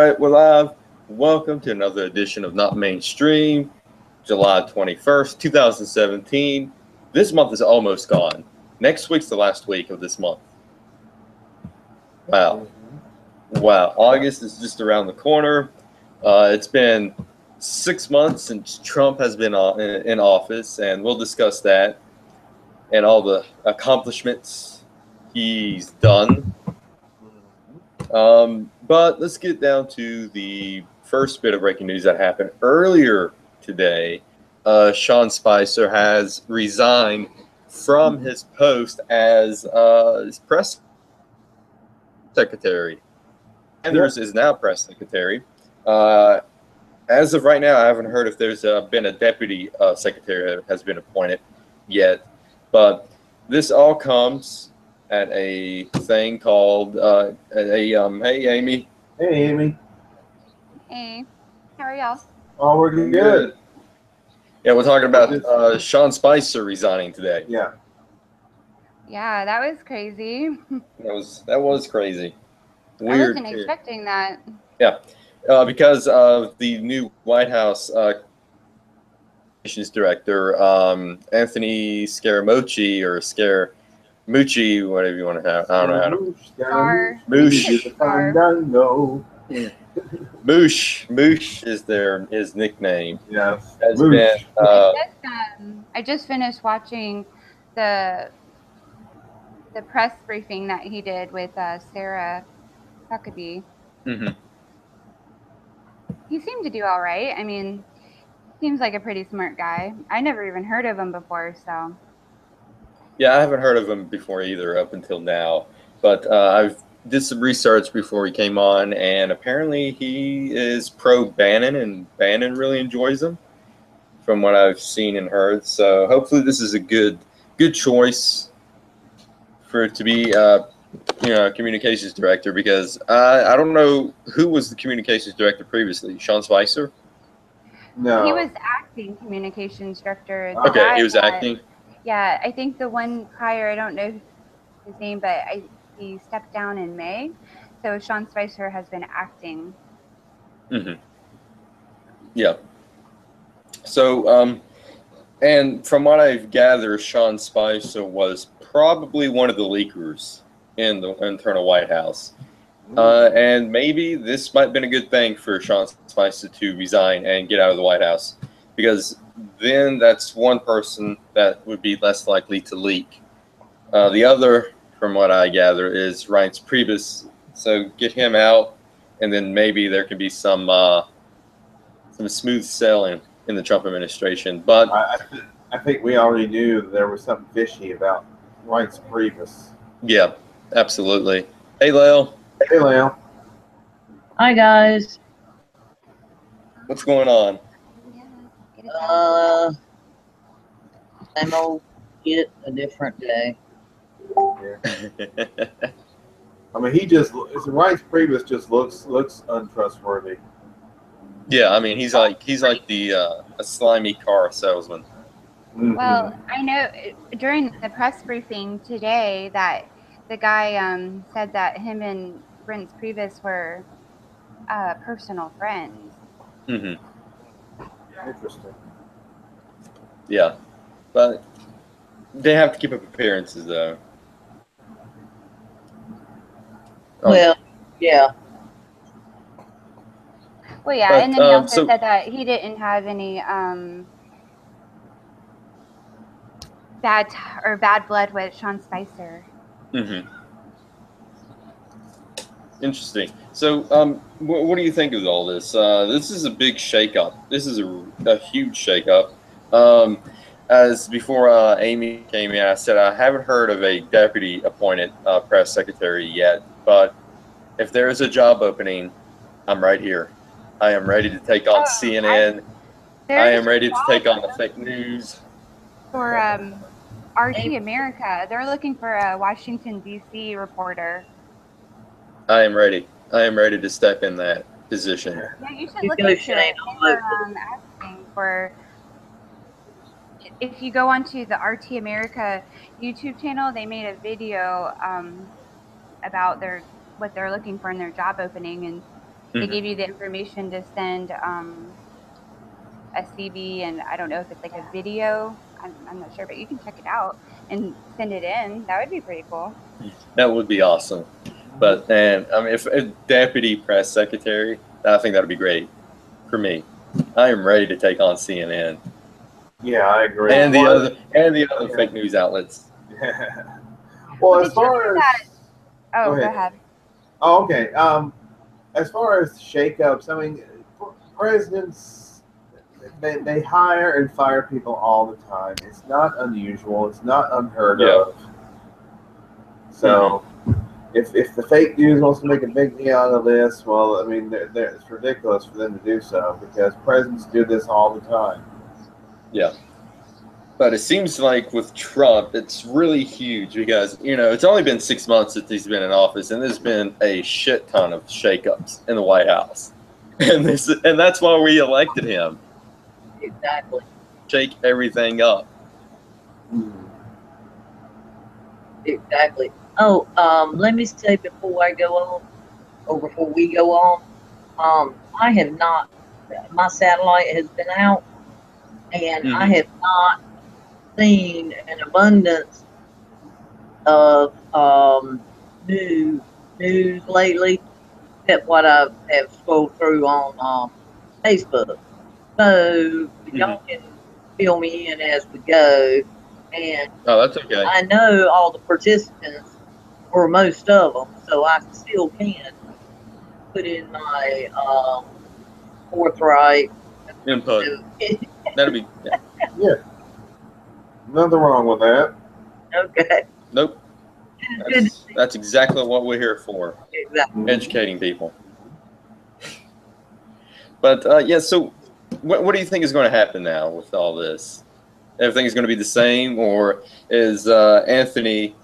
All right, we're live. Welcome to another edition of Not Mainstream, July 21st, 2017. This month is almost gone. Next week's the last week of this month. Wow. Wow. August is just around the corner. It's been 6 months since Trump has been in office, and we'll discuss that and all the accomplishments he's done. But let's get down to the first bit of breaking news that happened earlier today. Sean Spicer has resigned from his post as his press secretary. Anders is now press secretary. As of right now, I haven't heard if there's been a deputy secretary that has been appointed yet. But this all comes at a thing called hey Amy. Hey Amy. Hey, how are y'all? Oh, we're good. Yeah, we're talking about Sean Spicer resigning today. Yeah. Yeah, that was crazy. That was crazy. Weird. I wasn't expecting that. Yeah, because of the new White House communications director, Anthony Scaramucci or Scaramucci, whatever you want to have. I don't know how to. Moosh is his nickname. Yeah. I just finished watching the press briefing that he did with Sarah Huckabee. Mm-hmm. He seemed to do all right. I mean, seems like a pretty smart guy. I never even heard of him before, so. Yeah, I haven't heard of him before either up until now. But I've did some research before he came on, and apparently he is pro Bannon, and Bannon really enjoys him, from what I've seen and heard. So hopefully this is a good choice for it to be, communications director, because I don't know who was the communications director previously. Sean Spicer? No. He was acting communications director. Okay, he was acting. Yeah, I think the one prior, I don't know his name, but he stepped down in May. So Sean Spicer has been acting. Mm-hmm. Yeah. So, and from what I've gathered, Sean Spicer was probably one of the leakers in the internal White House. And maybe this might have been a good thing for Sean Spicer to resign and get out of the White House, because then that's one person that would be less likely to leak. The other, from what I gather, is Reince Priebus. So get him out, and then maybe there can be some smooth sailing in the Trump administration. But I think we already knew there was something fishy about Reince Priebus. Yeah, absolutely. Hey, Lale. Hey, Lale. Hi, guys. What's going on? Same old shit, a different day. Yeah. I mean, Reince Priebus just looks untrustworthy. Yeah, I mean, he's like the a slimy car salesman. Mm-hmm. Well, I know during the press briefing today that the guy said that him and Reince Priebus were personal friends. Mm-hmm. Interesting. Yeah, but they have to keep up appearances, though. Well, yeah. Well, yeah, But, and then he also said that he didn't have any bad blood with Sean Spicer. Mm-hmm. Interesting. So, what do you think of all this? This is a big shakeup. This is a huge shakeup. As before Amy came in, I said I haven't heard of a deputy appointed press secretary yet, but if there is a job opening, I'm right here. I am ready to take on CNN. I am ready to take on the fake news. For RT America, they're looking for a Washington, D.C. reporter. I am ready. I am ready to step in that position. Yeah, you should look into it. Asking for. If you go onto the RT America YouTube channel, they made a video about what they're looking for in their job opening, and They give you the information to send a CV, and I don't know if it's like a video. I'm not sure, but you can check it out and send it in. That would be pretty cool. That would be awesome. But and I mean, if a deputy press secretary, I think that would be great for me. I am ready to take on CNN Yeah, I agree. and the other fake news outlets. Well, Did as you far hear as that? Oh, go go ahead. ahead. Oh, okay. As far as shakeups, I mean, presidents they hire and fire people all the time. It's not unusual. It's not unheard of. So, if the fake news wants to make a big deal out of this, well, I mean, it's ridiculous for them to do so because presidents do this all the time. Yeah. But it seems like with Trump, it's really huge because, it's only been 6 months since he's been in office, and there's been a shit ton of shakeups in the White House. And that's why we elected him. Exactly. Shake everything up. Exactly. Oh, let me say before I go on, or before we go on, I have not, my satellite has been out, and I have not seen an abundance of news lately, except what I have scrolled through on Facebook. So y'all can fill me in as we go. And oh, that's okay. I know all the participants, or most of them, so I still can put in my forthright input. That'll be yeah. Nothing wrong with that. Okay. Nope. That's exactly what we're here for. Exactly. Educating people. But yeah, so what do you think is going to happen now with all this? Everything is going to be the same, or is Anthony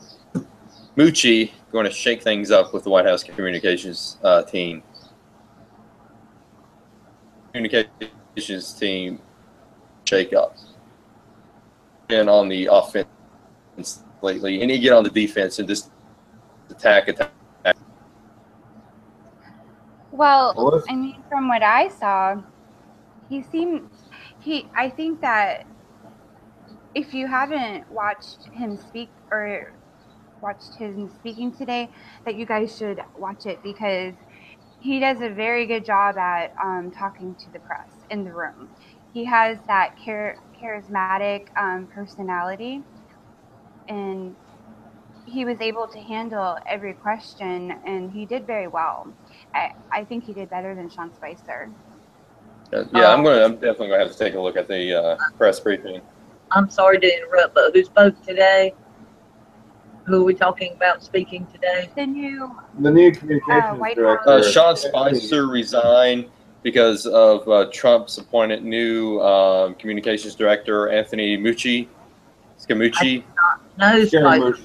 Mucci going to shake things up with the White House communications team? Communications team shake up. And on the offense lately, and you get on the defense and just attack. Well, I mean, from what I saw, I think that if you haven't watched him speak or watched him speaking today, that you guys should watch it because he does a very good job at talking to the press in the room. He has that charismatic personality, and he was able to handle every question, and he did very well. I think he did better than Sean Spicer. Yeah, I'm definitely gonna have to take a look at the press briefing. I'm sorry to interrupt, but who spoke today? Who are we talking about speaking today? The new communications director. Sean Spicer resigned because of Trump's appointed new communications director, Anthony Scaramucci. No, Spicer.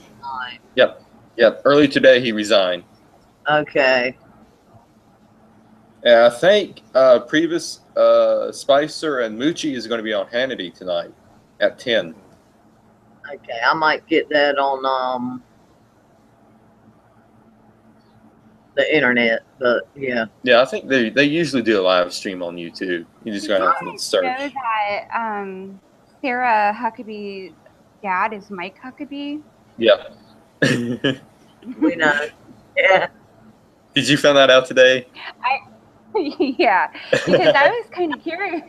Yep. Early today, he resigned. Okay. And I think previous Spicer and Mucci is going to be on Hannity tonight at 10. Okay, I might get that on the internet, but yeah. Yeah, I think they usually do a live stream on YouTube. You just gotta have to search. Know that Sarah Huckabee's dad is Mike Huckabee? Yeah. We know. Yeah. Did you find that out today? Yeah, because I was kind of curious.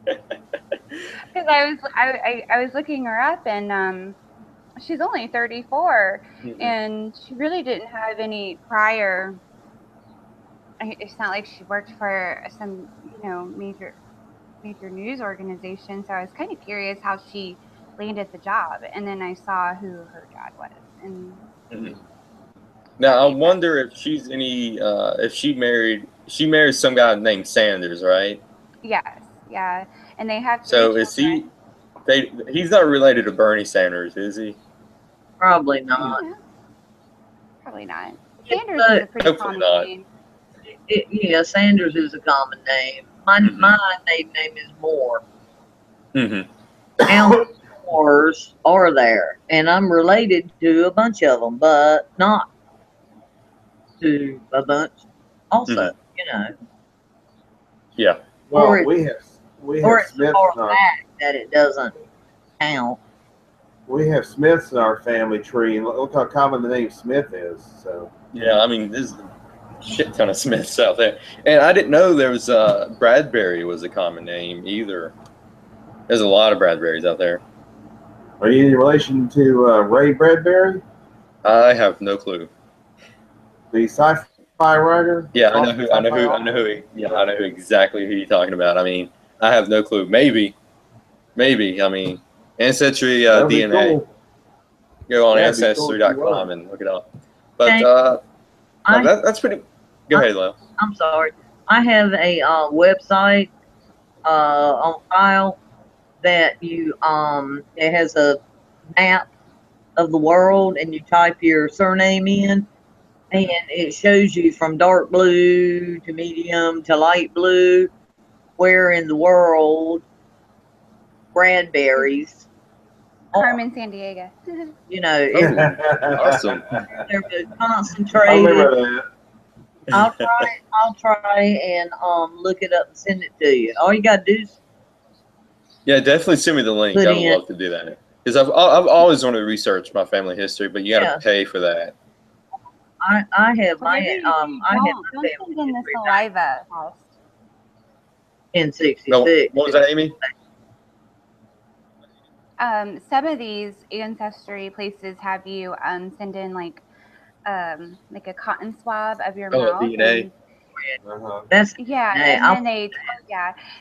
Because I was looking her up, and she's only 34, and she really didn't have any prior. It's not like she worked for some major news organization. So I was kind of curious how she landed the job, and then I saw who her dad was, and. Now I wonder if she's if she married some guy named Sanders, right? Yes, yeah, and they have. So is he? He's not related to Bernie Sanders, is he? Probably not. Yeah. Probably not. Sanders is a pretty common name. Yeah, Sanders is a common name. My maiden name is Moore. How many Moores are there? And I'm related to a bunch of them, but not to a bunch also. you know, Yeah. Well, Or we have or it's Smiths far in our back that it doesn't count. we have Smiths in our family tree, and look how common the name Smith is. So Yeah, I mean, there's a shit ton of Smiths out there. And I didn't know there was Bradbury was a common name either. There's a lot of Bradburys out there. are you in relation to Ray Bradbury, I have no clue. the sci-fi writer? Yeah, I know who exactly who you're talking about. I mean, I have no clue. Maybe. I mean, Ancestry That'd be DNA. cool. Go on Yeah, it'd be cool if you ancestry.com were. and look it up. But Okay. no, I that's pretty. Go ahead, Lo. I'm sorry. I have a website on file that you it has a map of the world, and you type your surname in, and it shows you from dark blue to medium to light blue where in the world Bradberries are. Carmen Sandiego. You know, Oh, awesome. they're both I concentrated. remember that. I'll try and look it up and send it to you. All you gotta do is Yeah, definitely send me the link. Put I would in- love to do that because I've always wanted to research my family history, but you got to Yeah. pay for that. I have my Whatever you do, I have my don't family send in the history back saliva test. in No, '66. what was that, Amy? Some of these ancestry places have you send in like a cotton swab of your Oh, mouth. DNA. And, Uh-huh. That's yeah, Hey, and I'll- then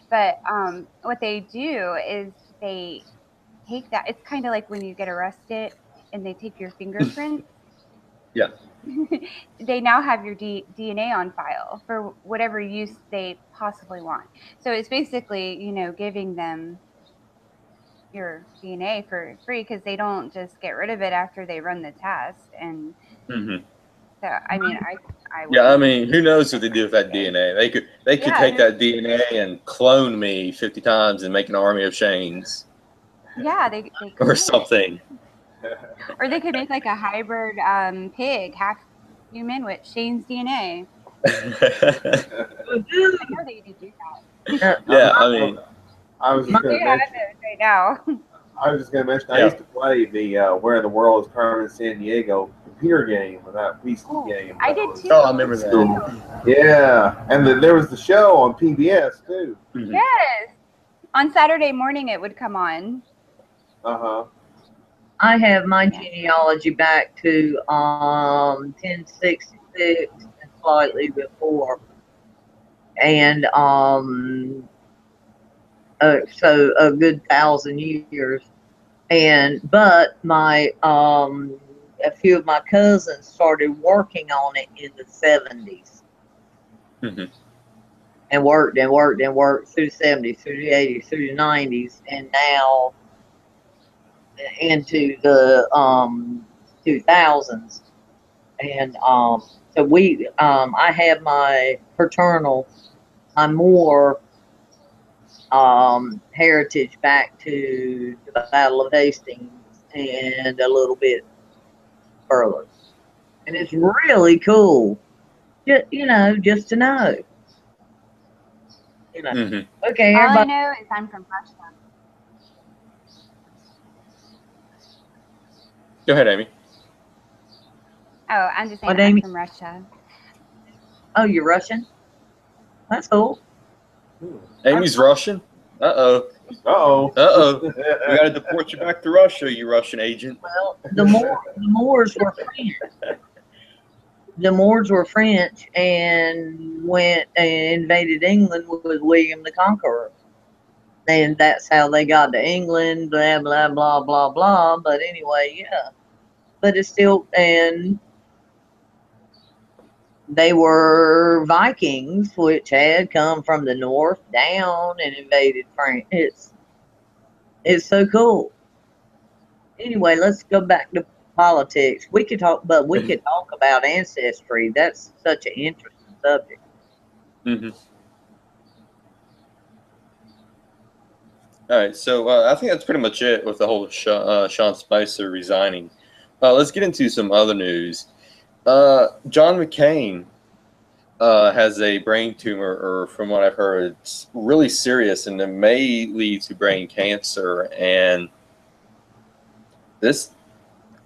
but what they do is they take that. It's kind of like when you get arrested and they take your fingerprints. Yeah. They now have your DNA on file for whatever use they possibly want. So it's basically, giving them your DNA for free because they don't just get rid of it after they run the test. And hmm so, I mean, I Yeah, I wouldn't. mean, who knows what they do with that DNA? They could Yeah, take that DNA and clone me 50 times and make an army of Shanes Yeah, they could. or something. Or they could make like a hybrid pig, half human with Shane's DNA. I know they do that. Yeah, I mean, I was just going They to have mention. it right now. I was just going to mention. I Yeah. used to play the Where in the World is Carmen Sandiego computer game, that PC game. I that did was too. Oh, I remember in that. school. Yeah, and then there was the show on PBS too. Mhm. Yes. On Saturday morning, it would come on. I have my genealogy back to 1066 and slightly before, and so a good 1,000 years. But my a few of my cousins started working on it in the 70s. Mhm. And worked through the 70s, through the 80s, through the 90s, and now into the 2000s. And so I have my paternal, my Moore heritage back to the Battle of Hastings and a little bit further. And it's really cool, just to know. Mhm. Okay, All I everybody. know is I'm from Russia. Go ahead, Amy. Oh, I'm just saying What, I'm Amy? from Russia. Oh, you're Russian? That's cool. Amy's Russian. Uh-oh. We got to deport you back to Russia, you Russian agent. Well, the Moors were French. The Moors were French and went and invaded England with William the Conqueror. And that's how they got to England, blah, blah, blah, blah, blah. But anyway, yeah. But it's still, and they were Vikings, which had come from the north down and invaded France. It's so cool. Anyway, let's go back to politics. We could talk about ancestry. That's such an interesting subject. Mm-hmm. All right, so I think that's pretty much it with the whole Sean Spicer resigning. Let's get into some other news. John McCain has a brain tumor, or from what I've heard, it's really serious, and it may lead to brain cancer. And this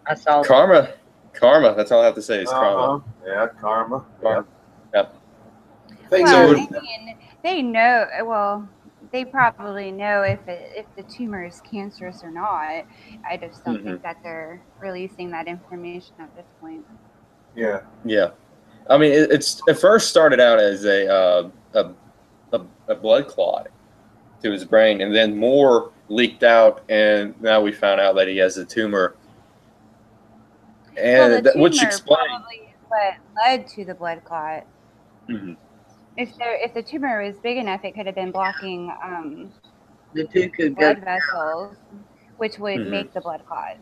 I saw karma. That's all I have to say is karma. Yeah, karma. Karma. Yep. Thing Well, is, I mean, they know. Well, they probably know if the tumor is cancerous or not. I just don't think that they're releasing that information at this point. yeah. Yeah. I mean, it first started out as a blood clot to his brain, and then more leaked out, and now we found out that he has a tumor. And Well, the tumor which explains probably is what led to the blood clot. Mhm. If the tumor was big enough, it could have been blocking the two could go. blood vessels, which would make the blood clot.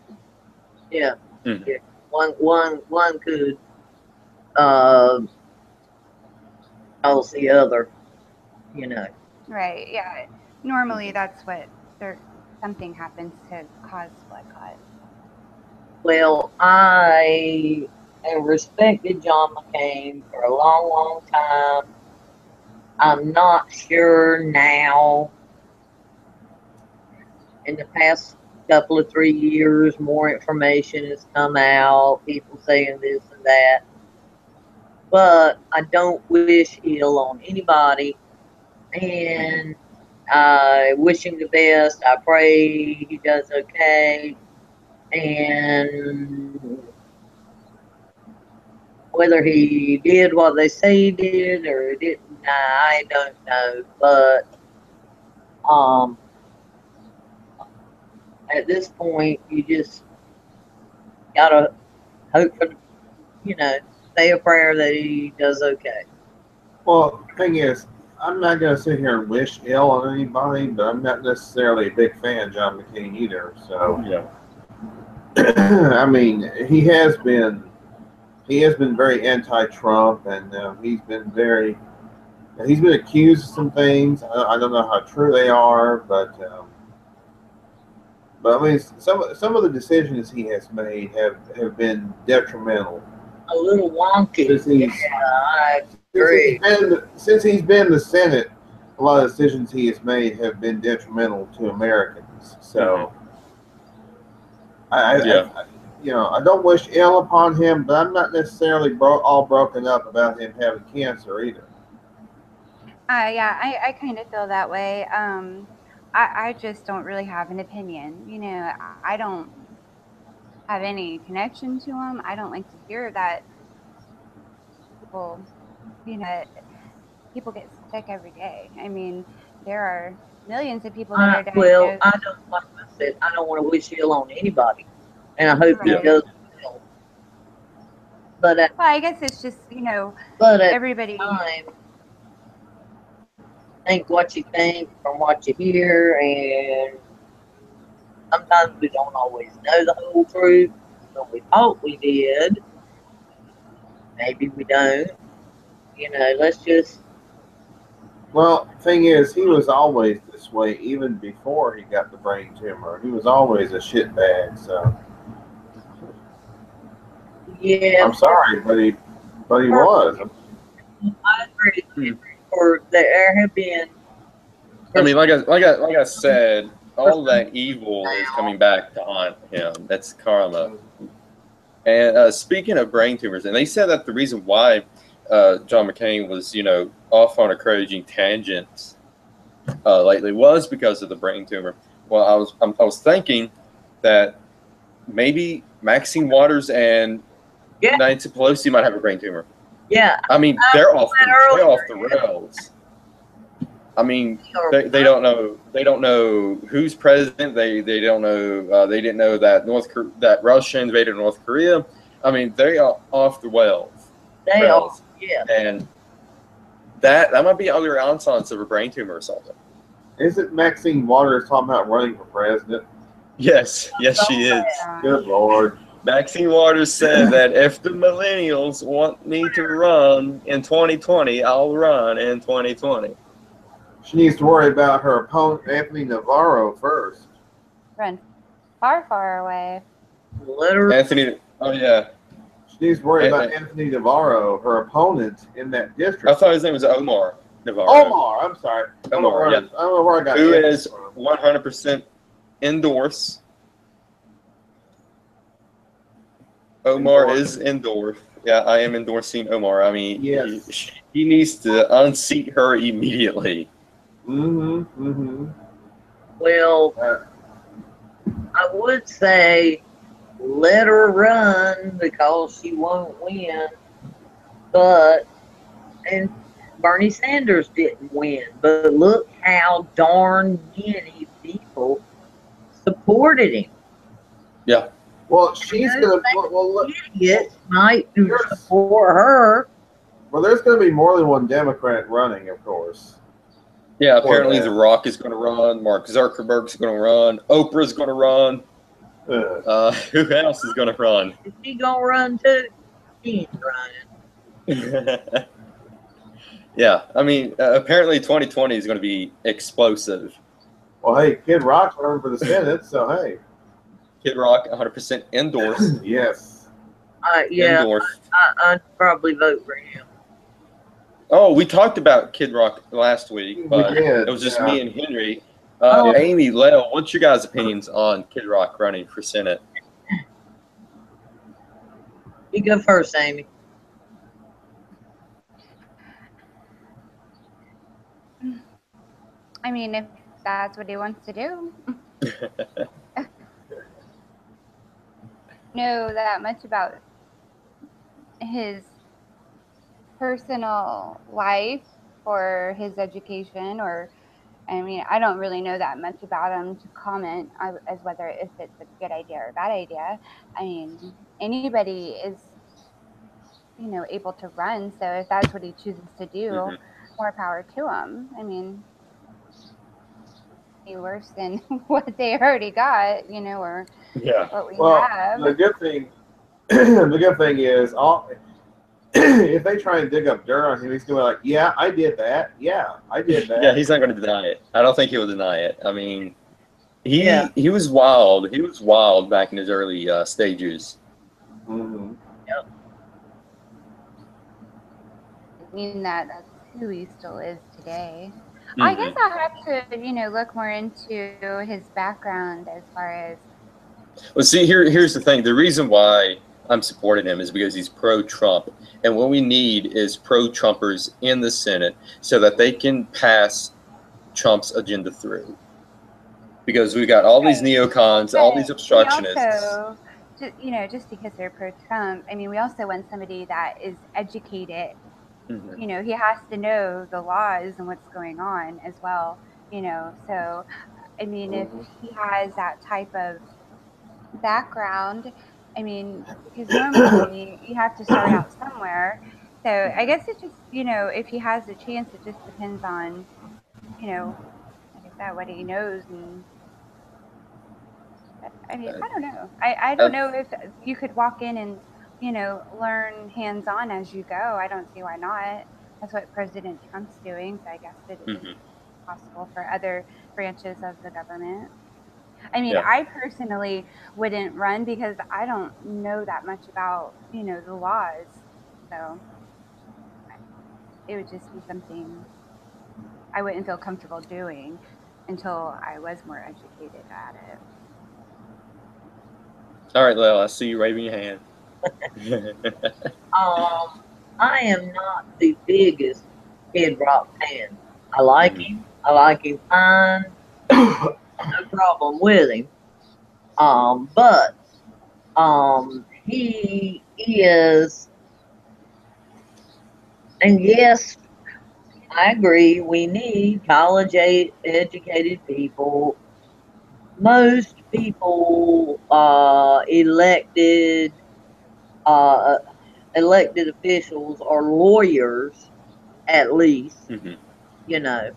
Yeah. Mhm. Yeah. One could cause the other, you know. Right. Yeah. Normally, that's what something happens to cause blood clot. Well, I have respected John McCain for a long, long time. I'm not sure now. In the past couple of 3 years, more information has come out, people saying this and that. But I don't wish ill on anybody, and I wish him the best. I pray he does okay, and whether he did what they say he did or didn't, I don't know. But at this point, you just gotta hope for, say a prayer that he does okay. Well, thing is, I'm not going to sit here and wish ill on anybody, but I'm not necessarily a big fan of John McCain either. So, I mean, he has been very anti-Trump, and he's been accused of some things. I don't know how true they are, but I mean, some of the decisions he has made have been detrimental. A little wonky. I agree. Since he's been in the Senate, a lot of decisions he has made have been detrimental to Americans. So, I don't wish ill upon him, but I'm not necessarily all broken up about him having cancer either. Yeah, I kind of feel that way. I just don't really have an opinion. You know, I don't have any connection to him. I don't like to hear that people, people get sick every day. I mean, there are millions of people that are diagnosed. Well, like I said, I don't want to wish ill on anybody, and I hope he does well. But well, I guess it's just but at everybody. Time, think what you think from what you hear, and sometimes we don't always know the whole truth, but we thought we did. Maybe we don't. Let's just. Well, thing is, he was always this way, even before he got the brain tumor. He was always a shitbag. So. Yeah. I'm sorry, but he was. I agree. Or there have been. I mean, like I said, all that evil is coming back to haunt him. That's karma. And speaking of brain tumors, and they said that the reason why John McCain was, off on a crazy tangent lately was because of the brain tumor. Well, I was thinking that maybe Maxine Waters and Nancy Pelosi might have a brain tumor. Yeah. I mean, they're off the rails. I mean, they don't know. They don't know who's president. They don't know. They didn't know that that Russia invaded North Korea. I mean, they are off the rails. They are. Yeah. And that might be other renaissance of a brain tumor or something. Isn't Maxine Waters talking about running for president? Yes, she is. Good Lord. Maxine Waters said that if the millennials want me to run in 2020, I'll run in 2020. She needs to worry about her opponent, Anthony Navarro, first. Run far, far away. Literally. Anthony, oh yeah. She needs to worry about Anthony Navarro, her opponent in that district. I thought his name was Omar Navarro. Omar, I'm sorry. Omar, yeah. I don't know where I got Who Anthony is from. 100% endorse. Omar is endorsed. Yeah, I am endorsing Omar. I mean, yes. he needs to unseat her immediately. Well, I would say let her run because she won't win. And Bernie Sanders didn't win. But look how darn many people supported him. Yeah. Well, she's going to. Well, idiots might support her. Well, there's going to be more than one Democrat running, of course. Yeah, apparently The Rock is going to run. Mark Zuckerberg's going to run. Oprah's going to run. Who else is going to run? Is she going to run too? She ain't running. Yeah, I mean, apparently 2020 is going to be explosive. Well, hey, Kid Rock's running for the Senate, so hey. Kid Rock, 100% endorsed. Yes. Yeah, I'd probably vote for him. Oh, we talked about Kid Rock last week, but it was just me and Henry. Amy, Leo, what's your guys' opinions on Kid Rock running for Senate? You go first, Amy. I mean, if that's what he wants to do. Know that much about his personal life or his education, or I mean, I don't really know that much about him to comment as whether if it's a good idea or a bad idea. I mean, anybody is, able to run. So if that's what he chooses to do, more power to him. I mean, be worse than what they already got, or what we have. The good thing is, if they try and dig up dirt on him, he's going to be like, yeah, I did that. Yeah, I did that. Yeah, he's not going to deny it. I don't think he will deny it. I mean, he was wild. He was wild back in his early stages. Yep. I mean, that's who he still is today. I guess I'll have to, look more into his background as far as. Well, see, here's the thing. The reason why I'm supporting him is because he's pro-Trump. And what we need is pro-Trumpers in the Senate so that they can pass Trump's agenda through. Because we got all these neocons, all these obstructionists. Also, just because they're pro-Trump, I mean, we also want somebody that is educated. He has to know the laws and what's going on as well. So, I mean, if he has that type of background, I mean, because normally you have to start out somewhere. So I guess it just, if he has a chance, it just depends on, like I said, what he knows. And I mean, I don't know. I don't know if you could walk in and, learn hands-on as you go. I don't see why not. That's what President Trump's doing. So I guess it is possible for other branches of the government. I mean, I personally wouldn't run because I don't know that much about, the laws. So it would just be something I wouldn't feel comfortable doing until I was more educated at it. All right, Lil, I see you waving your hand. I am not the biggest Kid Rock fan. I like him. I like him fine. No problem with him. But he is, and yes, I agree, we need college educated people. Most people, elected officials are lawyers, at least, But at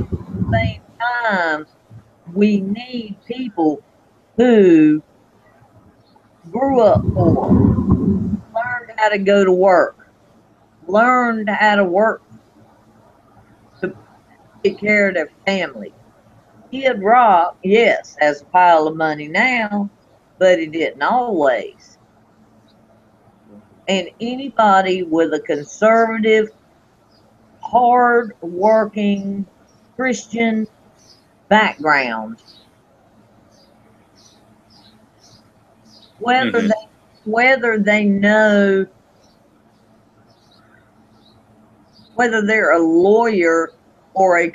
the same time, we need people who grew up poor, learned how to go to work, learned how to work to take care of their family. Kid Rock, yes, has a pile of money now, but he didn't always. And anybody with a conservative, hard-working Christian background, whether they know, whether they're a lawyer or a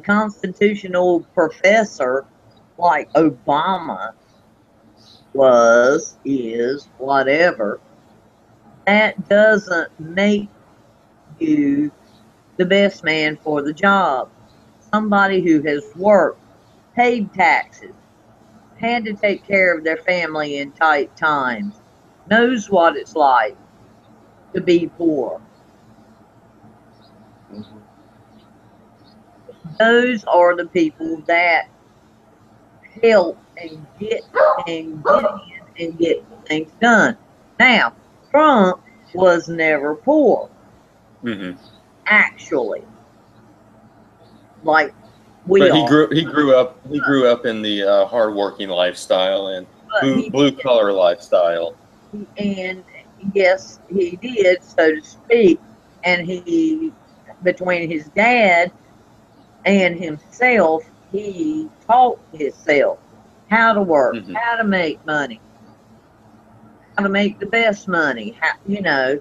constitutional professor like Obama was, is, whatever, that doesn't make you the best man for the job. Somebody who has worked, paid taxes, had to take care of their family in tight times, knows what it's like to be poor. Those are the people that help and get in and get things done. Now, Trump was never poor. Actually, like we But are. he grew up in the hardworking lifestyle and blue collar lifestyle. And yes, he did, so to speak. And he, between his dad and himself, he taught himself how to work, how to make money, how to make the best money, how, you know.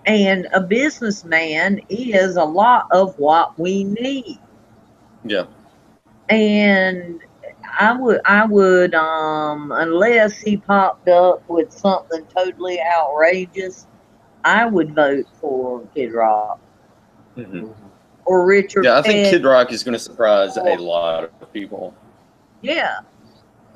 And a businessman is a lot of what we need. Yeah. And I would, unless he popped up with something totally outrageous, I would vote for Kid Rock. Or Richard. Yeah, I think Kid Rock is going to surprise a lot of people. Yeah.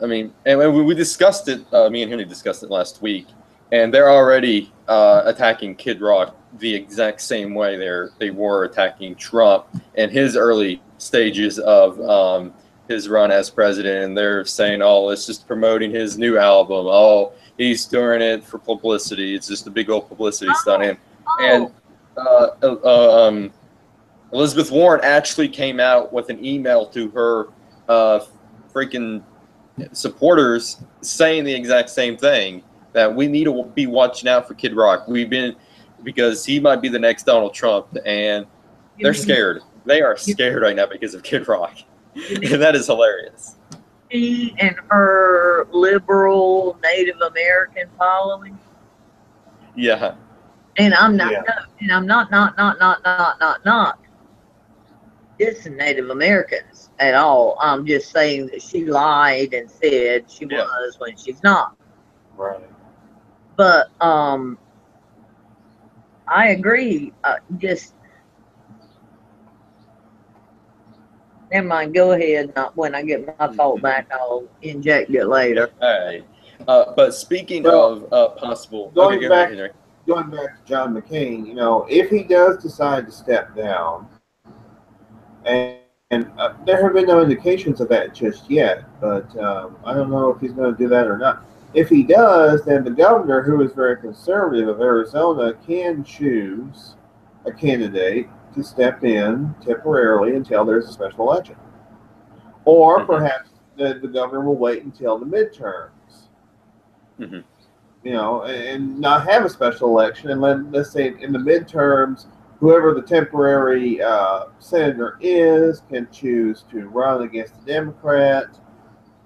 I mean, and we discussed it, me and Henry discussed it last week, and they're already attacking Kid Rock the exact same way they were attacking Trump in his early stages of his run as president. And they're saying, oh, it's just promoting his new album. Oh, he's doing it for publicity. It's just a big old publicity stunt. And Elizabeth Warren actually came out with an email to her freaking supporters saying the exact same thing, that we need to be watching out for Kid Rock. Because he might be the next Donald Trump, and they're scared. They are scared right now because of Kid Rock. And that is hilarious. She and her liberal Native American following. Yeah. And I'm not, and I'm not dissing Native Americans at all. I'm just saying that she lied and said she was when she's not. Right. But I agree. Just never mind. Go ahead. When I get my thought back, I'll inject it later. All right. But speaking of possible, going back to John McCain, you know, if he does decide to step down, and there have been no indications of that just yet, but I don't know if he's going to do that or not. If he does, then the governor, who is very conservative of Arizona, can choose a candidate to step in temporarily until there's a special election. Or perhaps the governor will wait until the midterms. You know, and not have a special election, and let's say in the midterms, whoever the temporary senator is can choose to run against the Democrat,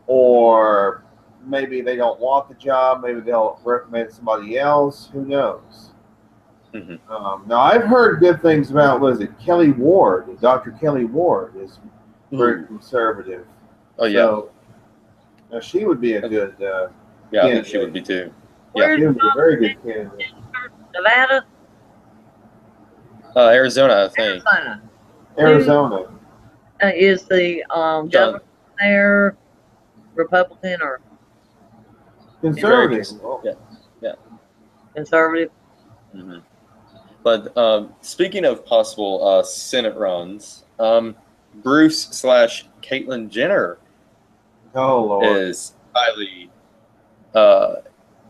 or maybe they don't want the job. Maybe they'll recommend somebody else. Who knows? Now, I've heard good things about, what is it, Kelly Ward. Dr. Kelly Ward is very conservative. Oh, yeah. So, now she would be a good yeah, I think she would be too. Yeah, she would be a very good candidate. Nevada? Arizona, I think. Arizona. Is the governor there Republican or conservative? Yeah. Conservative. But speaking of possible Senate runs, Bruce/Caitlyn Jenner is highly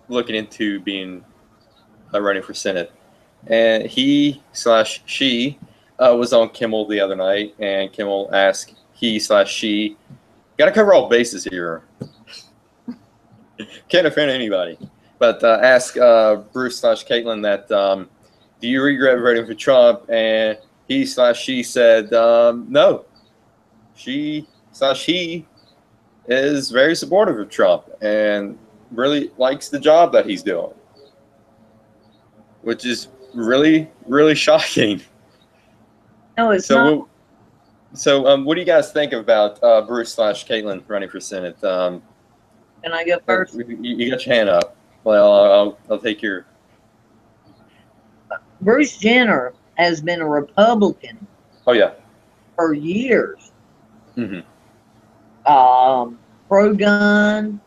looking into being running for Senate. And he/she was on Kimmel the other night, and Kimmel asked he/she, got to cover all bases here. Can't offend anybody. But ask Bruce/Caitlin that, do you regret voting for Trump? And he/she said, no. She/he is very supportive of Trump and really likes the job that he's doing, which is really, really shocking. No, it's not. So, what do you guys think about Bruce/Caitlin running for Senate? Can I go first? You got your hand up. Well, I'll take your. Bruce Jenner has been a Republican Oh yeah. for years. Mm-hmm. Pro-gun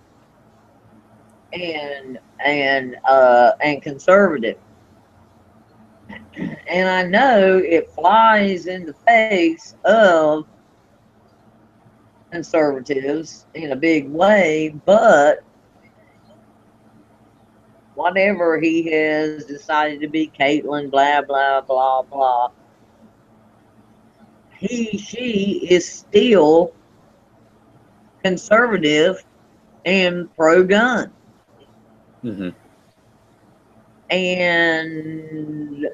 and conservative. And I know it flies in the face of conservatives in a big way, but whatever he has decided to be, Caitlin, blah, blah, blah, blah, she is still conservative and pro-gun. Mm-hmm. And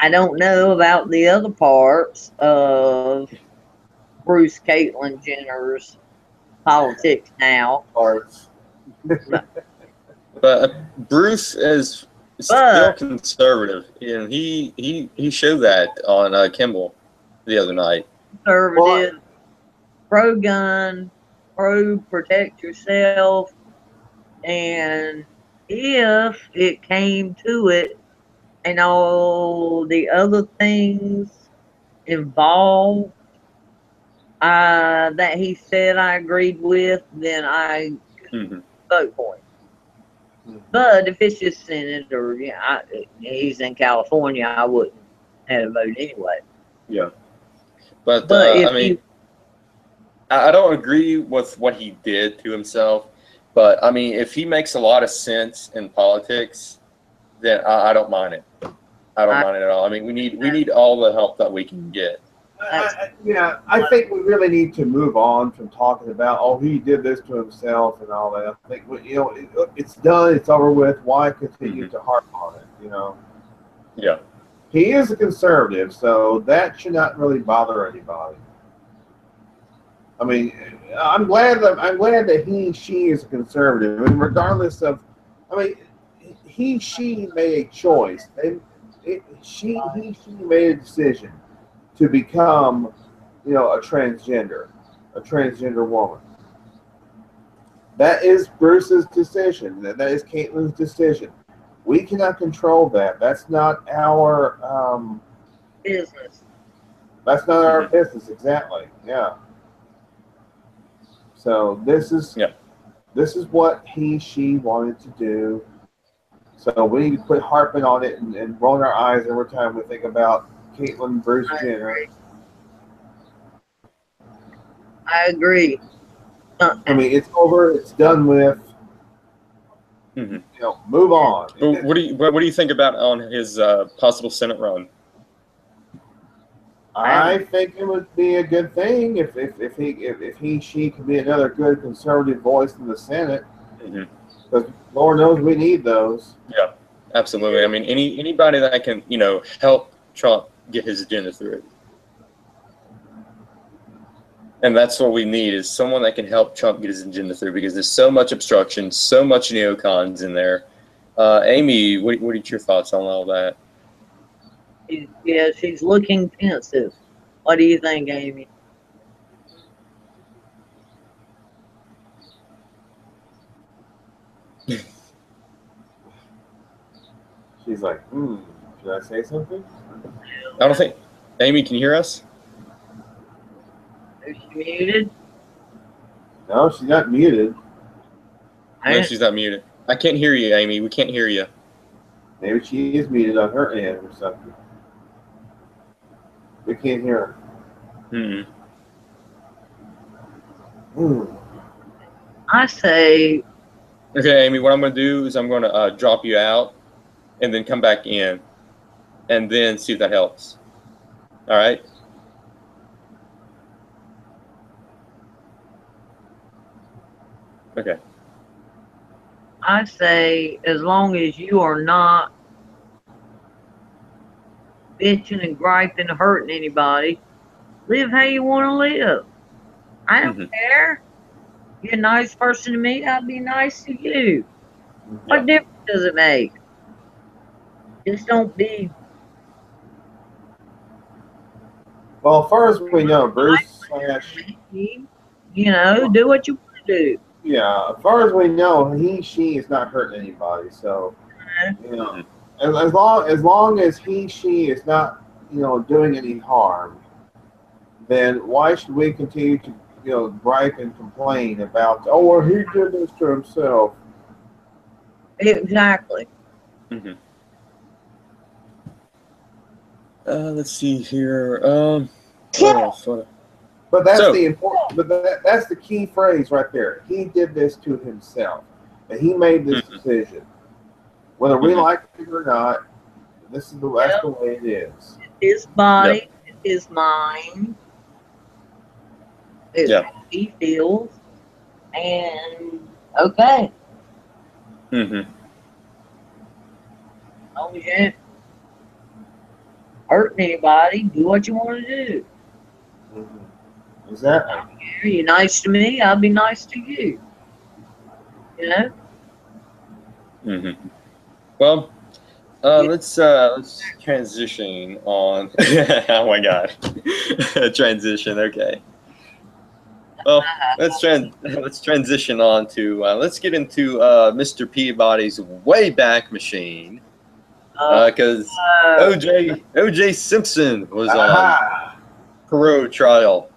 I don't know about the other parts of Bruce Caitlyn Jenner's politics now. Parts. But Bruce is still conservative, and he showed that on Kimball the other night. Conservative, pro-gun, pro-protect yourself, and if it came to it, and all the other things involved that he said I agreed with, then I vote for him. But if it's just Senate or he's in California, I wouldn't have a vote anyway. Yeah, but if I mean, I don't agree with what he did to himself. But I mean, if he makes a lot of sense in politics, then I don't mind it. I don't mind it at all. I mean, we need all the help that we can get. I think we really need to move on from talking about, oh, he did this to himself and all that. I think, it's done, it's over with. Why continue to harp on it, Yeah. He is a conservative, so that should not really bother anybody. I mean, I'm glad that she is a conservative, and regardless of, she made a choice. She made a decision to become, a transgender woman. That is Bruce's decision. That is Caitlin's decision. We cannot control that. That's not our business. That's not our business, exactly. Yeah. So this is what she wanted to do. So we need to quit harping on it and rolling our eyes every time we think about Caitlin Bruce Jenner. I agree. I mean, it's over. It's done with. Move on. But what do you think about on his possible Senate run? I think it would be a good thing if she could be another good conservative voice in the Senate. Because Lord knows we need those. Yeah, absolutely. I mean, anybody that can help Trump get his agenda through. And that's what we need, is someone that can help Trump get his agenda through, because there's so much obstruction, so much neocons in there. Amy, what are your thoughts on all that? Yeah, she's looking pensive. What do you think, Amy? She's like, should I say something? I don't think. Amy, can you hear us? Is she muted? No, she's not muted. No, she's not muted. I can't hear you, Amy. We can't hear you. Maybe she is muted on her end or something. We can't hear her. I say. Okay, Amy, what I'm going to do is I'm going to drop you out and then come back in and then see if that helps. All right? Okay. I say, as long as you are not bitching and griping and hurting anybody, live how you want to live. I don't care. You're a nice person to me, I'll be nice to you. What difference does it make? Just don't be. Well, as far as we know, Bruce You know, do what you want to do. Yeah, as far as we know, she is not hurting anybody. So, you know, as long as she is not, doing any harm, then why should we continue to, gripe and complain about? Oh, well, he did this to himself. Exactly. Let's see here. What else? But that's the important. But that's the key phrase right there. He did this to himself, and he made this decision, whether we like it or not. That's the way it is. His body, his mind, it's how he feels, and okay. Long as you ain't hurting anybody, do what you want to do. Exactly. You're nice to me, I'll be nice to you. You know? Well, let's transition on. Oh my God, transition. Okay. Well, let's transition on to let's get into Mr. Peabody's Wayback Machine, because O.J. Simpson was on parole trial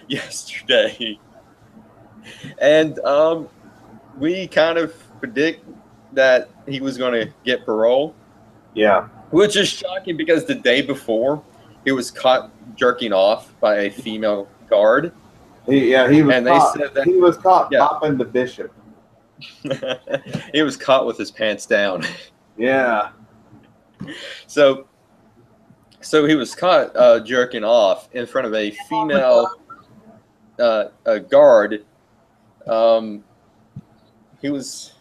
yesterday, and we kind of predict that he was going to get parole. Yeah. Which is shocking because the day before he was caught jerking off by a female guard. He was caught bopping the bishop. He was caught with his pants down. Yeah. So he was caught jerking off in front of a female guard. He was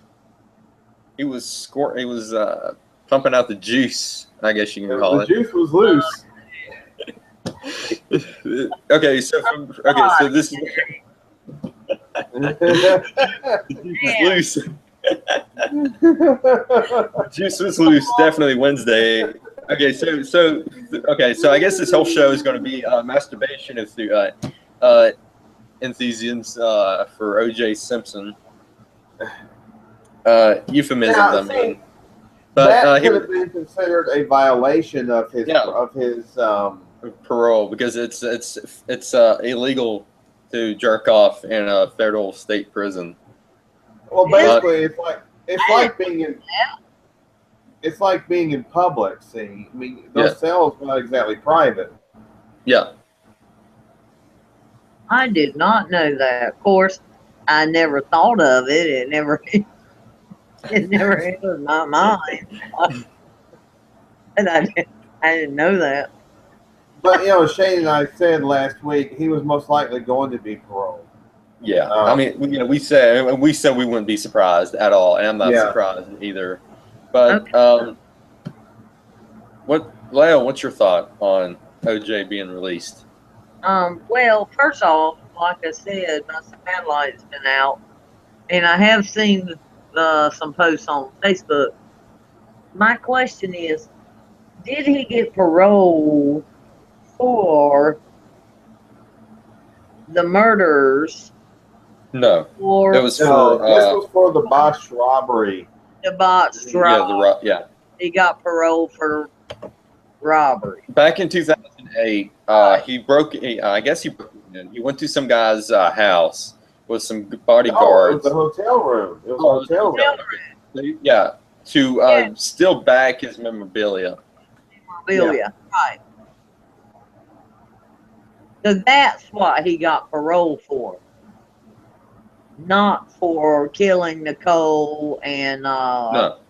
pumping out the juice, I guess you can call it. The juice was loose. Okay, so this is loose. Juice was loose, definitely Wednesday. Okay, so I guess this whole show is going to be masturbation enthusiasts for O.J. Simpson. Euphemism, I mean. But that could have been considered a violation of his parole, because it's illegal to jerk off in a federal state prison. Well, basically, it's like being in public. See, I mean, those cells are not exactly private. Yeah. I did not know that. Of course, I never thought of it. It never entered my mind. And I didn't know that. But Shane and I said last week he was most likely going to be paroled. Yeah, I mean, we said we wouldn't be surprised at all, and I'm not surprised either. But Leo, what's your thought on OJ being released? Well, first off, like I said, my satellite's been out, and I have seen some posts on Facebook. My question is, did he get parole for the murders? No, it was this was for the botched robbery. The botched robbery. Yeah. He got parole for robbery. Back in 2008, he broke. I guess he went to some guy's house with some bodyguards. It was a hotel room. It was a hotel room. Yeah, to steal back his memorabilia. Right. So that's what he got parole for. Not for killing Nicole and no.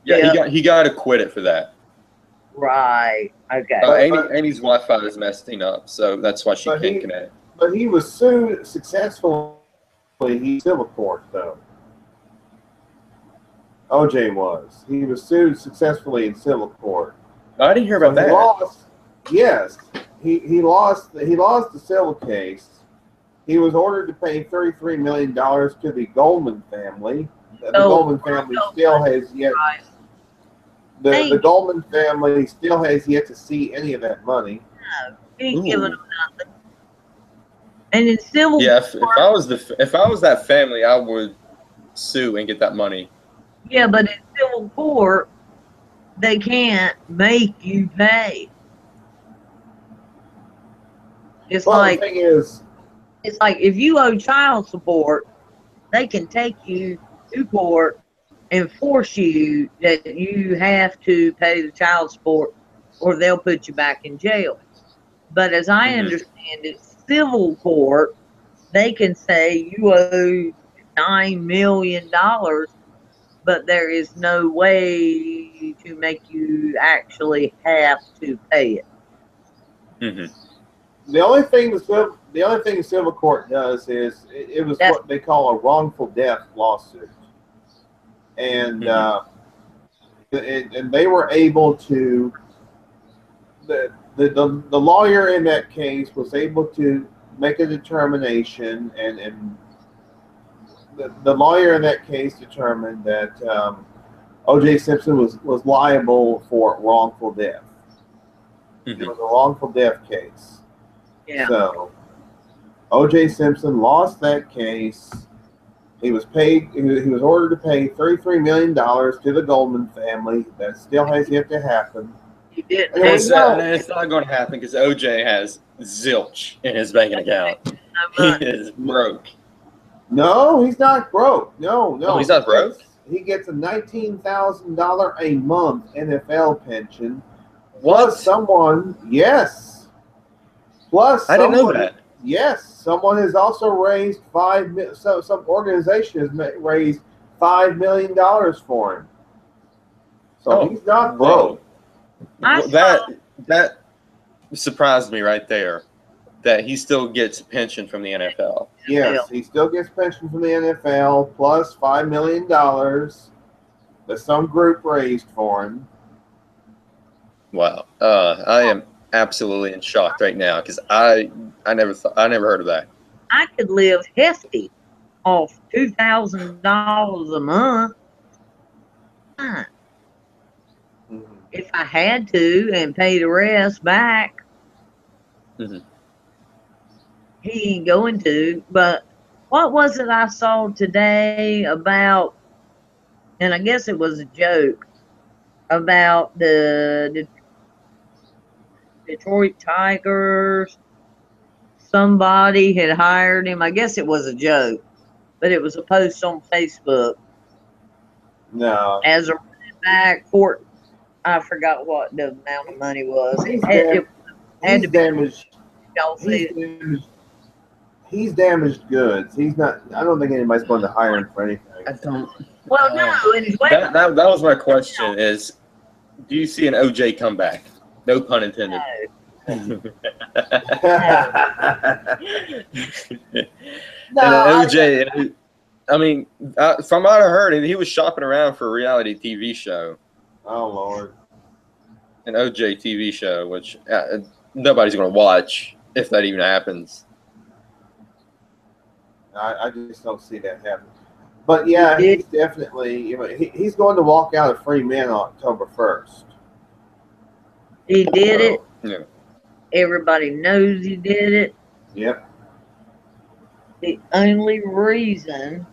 Yeah, he got acquitted for that. Right. Okay. Amy's Wi-Fi is messing up, so that's why she can't connect. But he was sued successfully. He's civil court, though. OJ was. He was sued successfully in civil court. I didn't hear about So he that. lost. Yes, he lost. He lost the civil case. He was ordered to pay $33 million to the Goldman family. The Goldman family still has yet. The Goldman family still has yet to see any of that money. No, he ain't giving them nothing. And in civil Yeah, court, if I was that family, I would sue and get that money. yeah, but in civil court, they can't make you pay. It's Well, like, the thing is, it's like if you owe child support, they can take you to court and force you that you have to pay the child support or they'll put you back in jail. But as I understand it, civil court, they can say you owe $9 million, but there is no way to make you actually have to pay it. the only thing the civil court does is it was what they call a wrongful death lawsuit, and and they were able to the lawyer in that case was able to make a determination, and the lawyer in that case determined that O.J. Simpson was liable for wrongful death. It was a wrongful death case. Yeah. So O.J. Simpson lost that case. He was paid. He was ordered to pay $33 million to the Goldman family. That still has yet to happen. You did. And it's not going to happen because OJ has zilch in his banking account. He is broke. No, he's not broke. No. Oh, he's not broke? He gets a $19,000 a month NFL pension. What? Plus someone, yes. Plus I didn't know that. Yes, someone has also raised some organization has raised $5 million for him. So he's not broke. That surprised me right there. That he still gets a pension from the NFL. Yes, he still gets pension from the NFL plus $5 million that some group raised for him. Wow, I am absolutely in shock right now because I never heard of that. I could live hefty off $2,000 a month if I had to and pay the rest back. He ain't going to. But what was it I saw today about? And I guess it was a joke about the Detroit Tigers. Somebody had hired him. I guess it was a joke, but it was a post on Facebook. No. As a running back, I forgot what the amount of money was. He's damaged. Y'all see it? He's damaged goods. He's not. I don't think anybody's going to hire him for anything. I don't. Well, no. That was my question. Is do you see an OJ comeback? No pun intended. No. OJ. I mean, from what I heard, he was shopping around for a reality TV show. Oh Lord. An OJ TV show, which nobody's going to watch if that even happens. I just don't see that happening. But yeah, he's definitely. He's going to walk out a free man on October 1st. He did it. Yeah. Everybody knows he did it. Yep. The only reason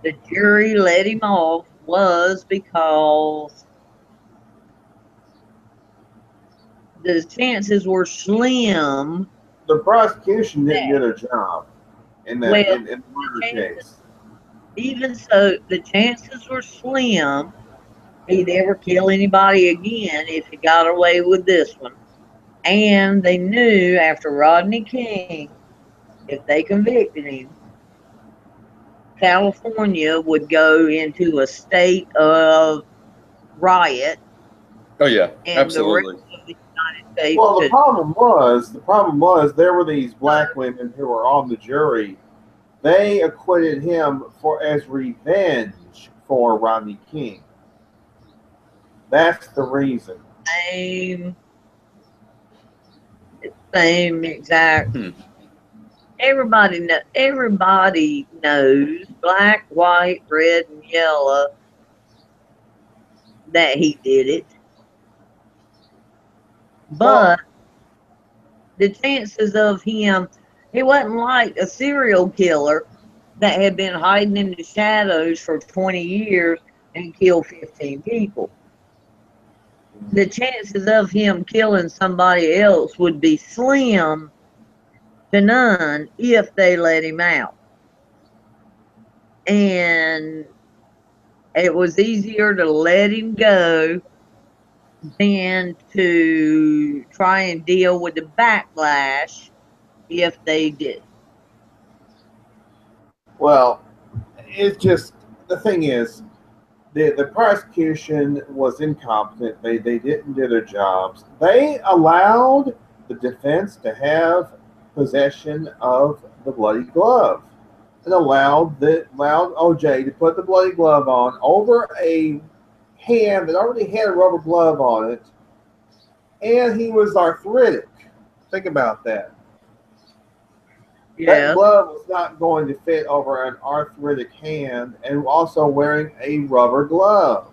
the jury let him off was because the chances were slim. The prosecution didn't do their job in that in the murder case. Even so, the chances were slim he'd ever kill anybody again if he got away with this one. And they knew after Rodney King, if they convicted him, California would go into a state of riot. Oh yeah, and absolutely. The rest of the United States Well, the problem was there were these black women who were on the jury. They acquitted him as revenge for Rodney King. That's the reason. Same exact. Everybody knows, black, white, red, and yellow, that he did it. But the chances of him, he wasn't like a serial killer that had been hiding in the shadows for 20 years and killed 15 people. The chances of him killing somebody else would be slim to none if they let him out. And it was easier to let him go than to try and deal with the backlash if they did. Well, it's just, the thing is, the prosecution was incompetent. They didn't do their jobs. They allowed the defense to have possession of the bloody glove, and allowed OJ to put the bloody glove on over a hand that already had a rubber glove on it, and he was arthritic. Think about that. Yeah. That glove was not going to fit over an arthritic hand, and also wearing a rubber glove.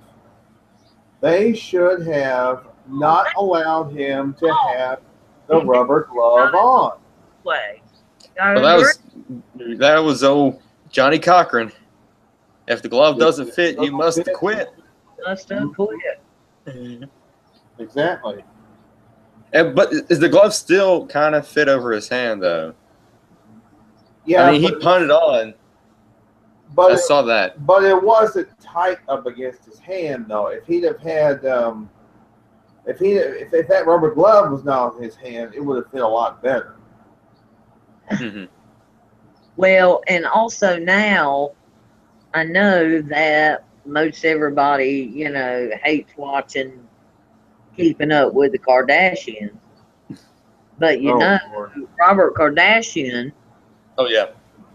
They should have not allowed him to have the rubber glove on. Way. Well, that was old Johnny Cochran. If the glove doesn't fit, you must quit. Must have quit. Exactly. But is the glove still kind of fit over his hand, though? Yeah, I mean, he punted on. But I saw that. But it wasn't tight up against his hand, though. If he'd have had, if that rubber glove was not on his hand, it would have fit a lot better. Well, and also now, I know that most everybody, hates watching Keeping Up with the Kardashians. But Lord. Robert Kardashian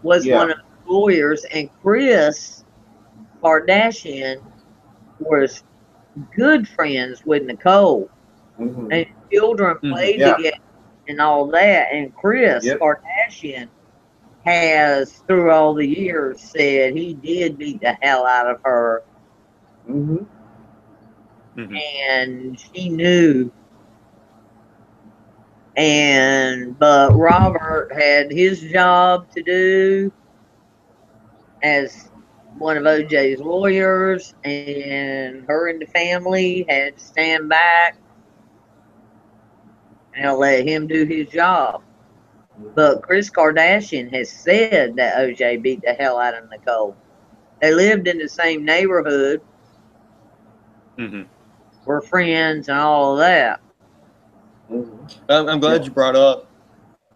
was one of the lawyers, and Kris Kardashian was good friends with Nicole. And children played together and all that. And Kris Kardashian has, through all the years, said he did beat the hell out of her. And she knew. But Robert had his job to do as one of OJ's lawyers, and her and the family had to stand back and let him do his job. But Kris Kardashian has said that OJ beat the hell out of Nicole. They lived in the same neighborhood, were friends and all of that. I'm glad you brought up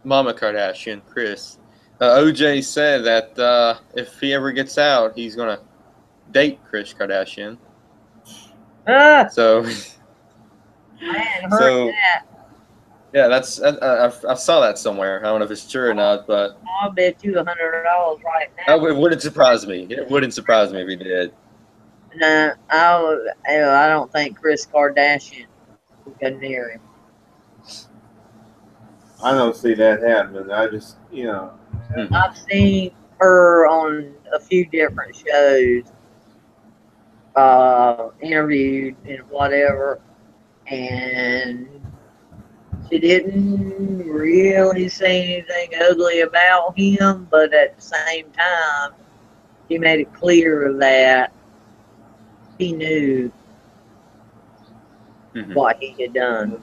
Mama Kardashian, Kris. OJ said that if he ever gets out, he's going to date Kris Kardashian. So, I hadn't heard that. Yeah, I saw that somewhere. I don't know if it's true or not, but I'll bet you $100 right now. It wouldn't surprise me. It wouldn't surprise me if he did. No, I don't think Kris Kardashian would go near him. I don't see that happening. I just, I've seen her on a few different shows, interviewed and whatever, and she didn't really say anything ugly about him, but at the same time, she made it clear that he knew what he had done.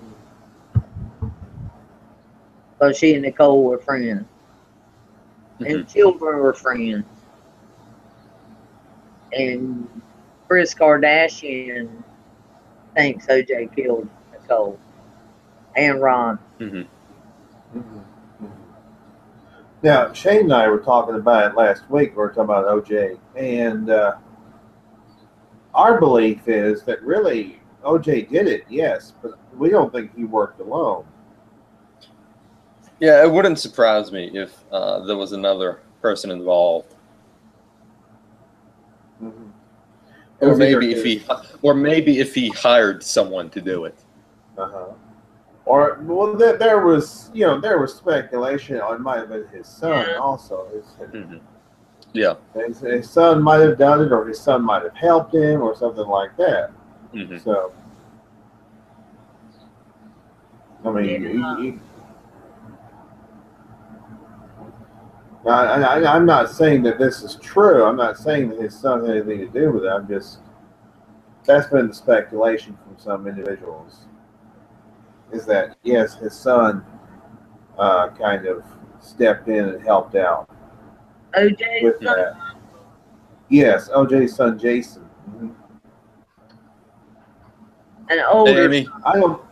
So she and Nicole were friends. And children were friends. And Kris Kardashian thinks OJ killed Nicole and Ron. Now, Shane and I were talking about it last week. We were talking about OJ. And our belief is that really OJ did it, yes, but we don't think he worked alone. Yeah, it wouldn't surprise me if there was another person involved. It Or was either maybe if he hired someone to do it. Uh-huh. Or well, there was speculation. It might have been his son also. Yeah. His son might have done it, or his son might have helped him, or something like that. So, I mean, I'm not saying that this is true. I'm not saying that his son had anything to do with it. That's been the speculation from some individuals. Is that yes, his son kind of stepped in and helped out with that. Yes, OJ's son Jason. An older. Amy, I don't.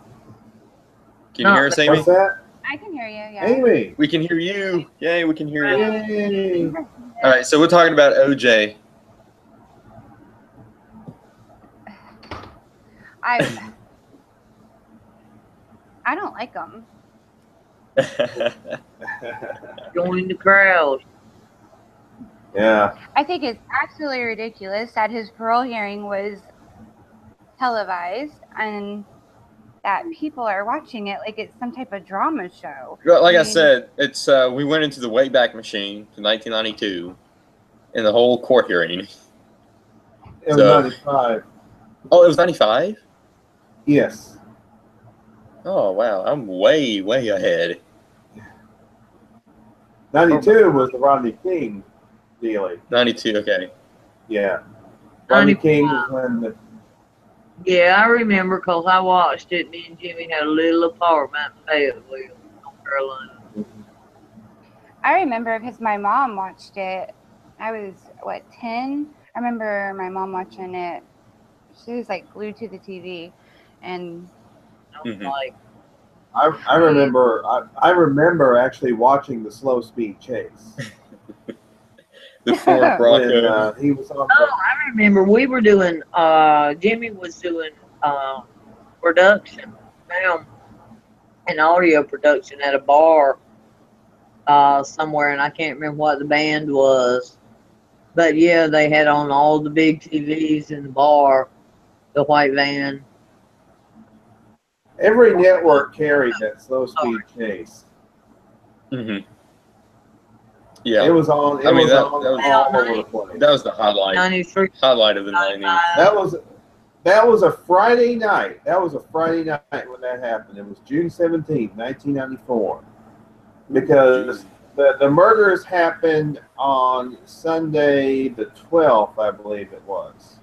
can you hear us, Amy? What's that? I can hear you. Yeah. Amy. We can hear you. Yay, we can hear you. Yay. All right, so we're talking about OJ. I don't like him. Join the crowd. Yeah. I think it's absolutely ridiculous that his parole hearing was televised and that people are watching it like it's some type of drama show. Like I said, it's we went into the Wayback Machine to 1992 in the whole court hearing. It was 95. Oh, it was 95? Yes. Oh, wow. I'm way, way ahead. 92 was the Rodney King dealing. 92, okay. Yeah. Rodney King was when the... Yeah, I remember because I watched it. Me and Jimmy had a little apartment in Fayetteville, North Carolina. I remember because my mom watched it. I was, 10? I remember my mom watching it. She was like glued to the TV. And I was like, I remember actually watching the slow speed chase. The Ford Bronco. When, he was on I remember we were doing, Jimmy was doing production, film, and audio production at a bar somewhere, and I can't remember what the band was. But yeah, they had on all the big TVs in the bar, the white van. Every network carried that slow speed chase. Yeah, it was on. That was all over the place. That was the highlight. 93. Highlight of the 90s. That was a Friday night. That was a Friday night when that happened. It was June 17th, 1994. Because the murders happened on Sunday the 12th, I believe it was,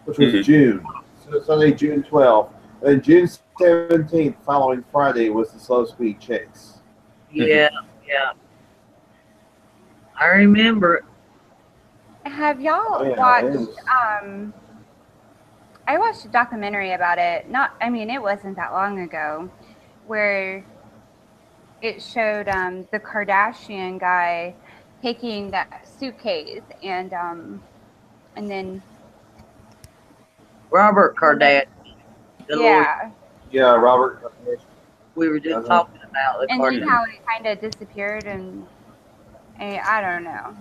which was June. So Sunday, June 12th. And then June 17th, following Friday, was the slow speed chase. Yeah, yeah. I remember it. Have y'all watched? I watched a documentary about it. It wasn't that long ago, where it showed the Kardashian guy taking that suitcase and then Robert Kardashian. Yeah, Robert Kardashian. We were just talking about the Kardashian. And how it kind of disappeared, and I don't know.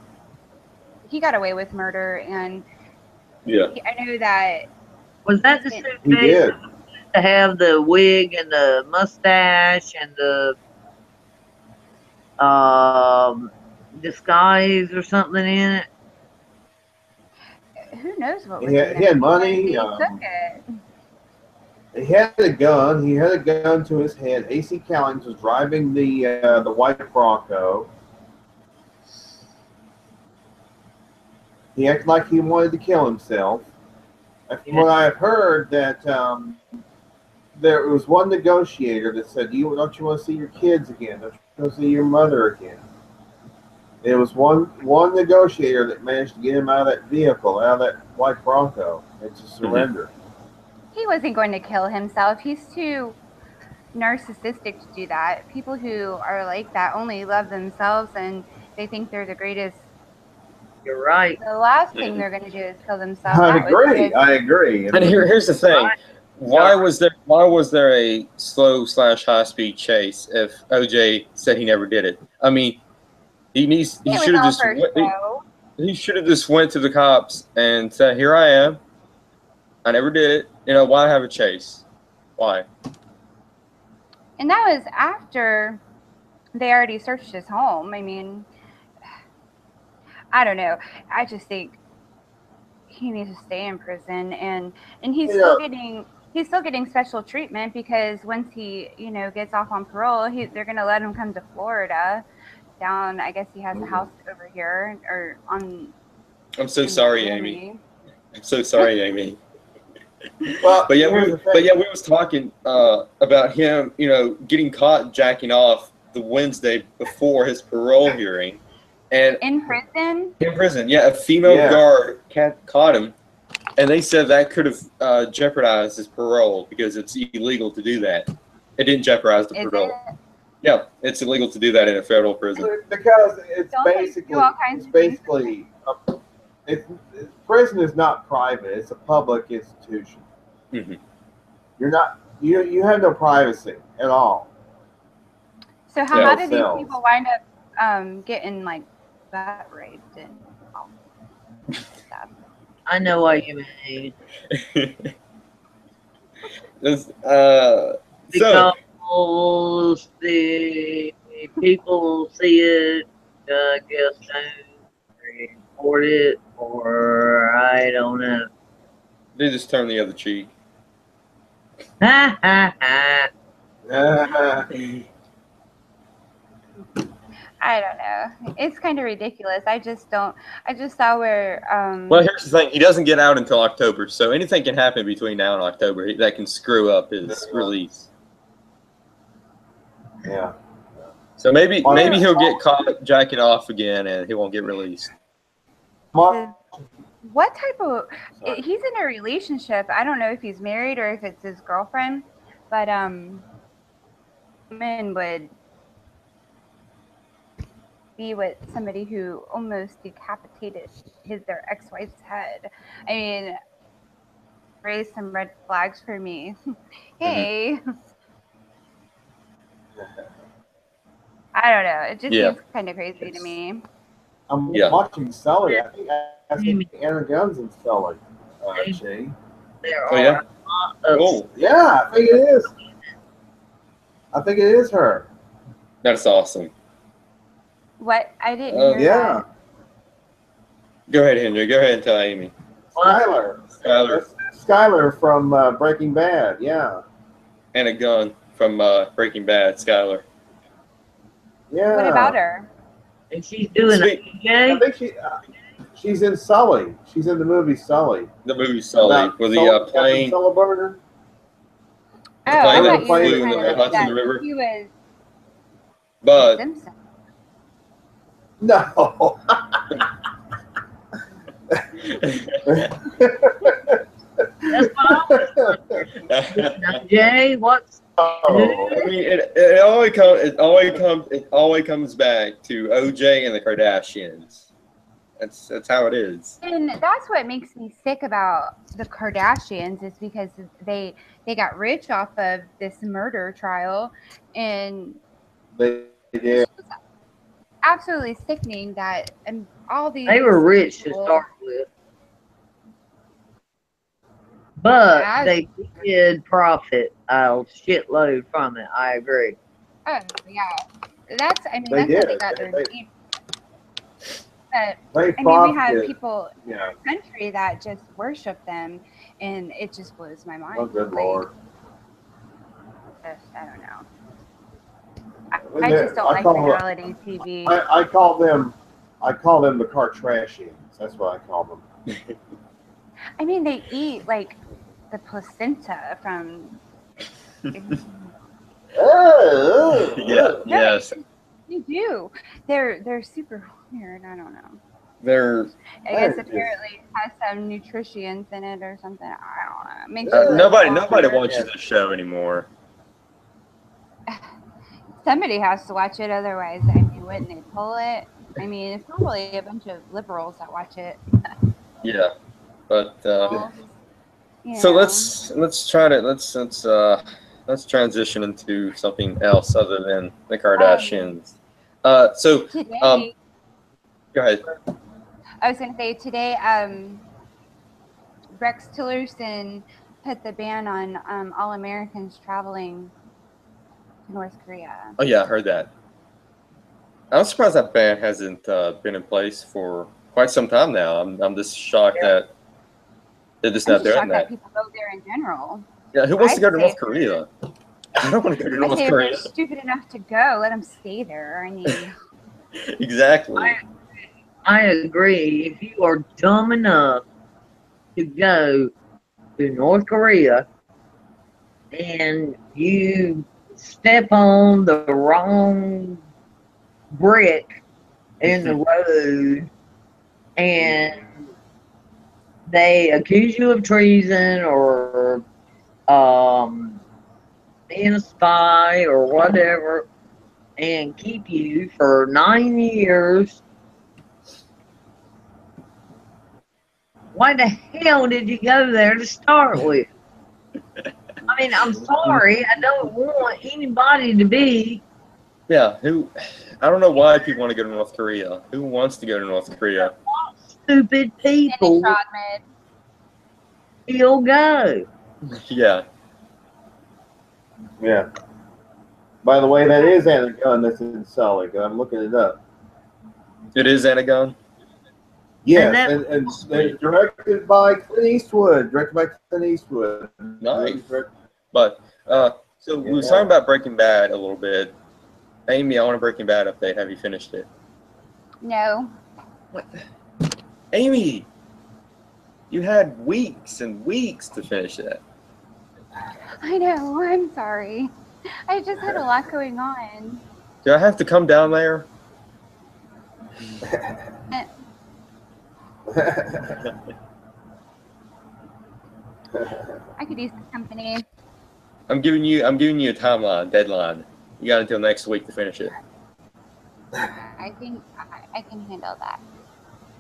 He got away with murder, and I know that. Was that the suitcase? He did. To have the wig and the mustache and the disguise or something in it? Who knows what was He had money. He took it. He had a gun. He had a gun to his head. A.C. Callings was driving the white Bronco. He acted like he wanted to kill himself. And from what I've heard, that there was one negotiator that said, "Don't you want to see your kids again? Don't you want to see your mother again?" There was one negotiator that managed to get him out of that vehicle, out of that white Bronco, and to surrender. He wasn't going to kill himself. He's too narcissistic to do that. People who are like that only love themselves, and they think they're the greatest. You're right. The last thing they're going to do is kill themselves. I agree. And here's the thing: why was there a slow / high speed chase if OJ said he never did it? I mean, he should have just went to the cops and said, "Here I am. I never did it. You know, why have a chase? Why? And that was after they already searched his home. I mean, I don't know. I just think he needs to stay in prison, and he's still getting special treatment because once he gets off on parole, they're gonna let him come to Florida. Down, I guess he has a house over here or on. I'm so sorry, Amy. I'm so sorry, Amy. Well, but yeah, we was talking about him, getting caught jacking off the Wednesday before his parole hearing, and in prison. In prison, yeah, a female guard caught him, and they said that could have jeopardized his parole because it's illegal to do that. It didn't jeopardize the parole. Yeah, it's illegal to do that in a federal prison because prison is not private; it's a public institution. Mm-hmm. You're not you have no privacy at all. So how do these people wind up getting like butt raped and all stuff? I know what you mean. Because the people see it, I guess, don't report it, or I don't know. They just turn the other cheek. Ha ha ha. I don't know. It's kind of ridiculous. I just saw where. Well, here's the thing. He doesn't get out until October, so anything can happen between now and October that can screw up his release. Yeah. So maybe he'll get caught jacking off again, and he won't get released. What type of? He's in a relationship. I don't know if he's married or if it's his girlfriend, but men would be with somebody who almost decapitated their ex-wife's head. I mean, raise some red flags for me. Hey. I don't know. It just seems kind of crazy to me. I'm watching Sully. I think Anna Gunn's in Sully. There are yeah, I think it is. I think it is her. That's awesome. What? I didn't hear that. Go ahead, Henry. Go ahead and tell Amy. Skylar from Breaking Bad. Yeah. Anna Gunn from Breaking Bad. Skylar. Yeah. What about her? And she's doing I think she's in Sully. She's in the movie Sully. The movie Sully with the plane. Sulliburger. Oh, I thought flew in the Hudson River. He was. But. Simpson. No. That's what Jay, what's I mean, it always comes back to OJ and the Kardashians. That's how it is. And that's what makes me sick about the Kardashians is because they got rich off of this murder trial, and they did. Absolutely sickening that all these. They were rich to start with. But they did profit a shitload from it. I agree. Oh yeah, that's how they got their name. But we have people in our country that just worship them, and it just blows my mind. Oh, good Lord! I don't know. I just don't like reality TV. I call them the Kardashians. That's what I call them. I mean, they eat like the placenta from. Yes. They do. They're super weird. I don't know. I guess apparently it has some nutrients in it or something. I don't know. Nobody watches the show anymore. Somebody has to watch it, otherwise, wouldn't they pull it? I mean, it's probably a bunch of liberals that watch it. Yeah, but so let's transition into something else other than the Kardashians. Today, go ahead. I was going to say today, Rex Tillerson put the ban on all Americans traveling to North Korea. Oh yeah, I heard that. I'm surprised that ban hasn't been in place for quite some time now. I'm just shocked that they're just I'm not just doing shocked that that. people go there in general. Yeah, who wants to go I'd to say North if they're- Korea? I don't want to go to I North say if Korea. they're stupid enough to go, let them stay there. I mean, Exactly. I agree. If you are dumb enough to go to North Korea and you step on the wrong brick in the road and they accuse you of treason or being a spy or whatever and keep you for 9 years, why the hell did you go there to start with? I mean, I'm sorry, I don't want anybody to be Yeah, I don't know why people want to go to North Korea. Who wants to go to North Korea? stupid people Ahmed. still go. Yeah. Yeah. By the way, that is Anna Gunn that's in Sully. I'm looking it up. It is Anagon? Yes, And and directed by Clint Eastwood. Nice. But, so we were talking about Breaking Bad a little bit. Amy, I want a Breaking Bad update. Have you finished it? No. What? Amy! You had weeks and weeks to finish it. I know. I'm sorry. I just had a lot going on. Do I have to come down there? I could use the company. I'm giving you a timeline, deadline. You got until next week to finish it. I think I can handle that.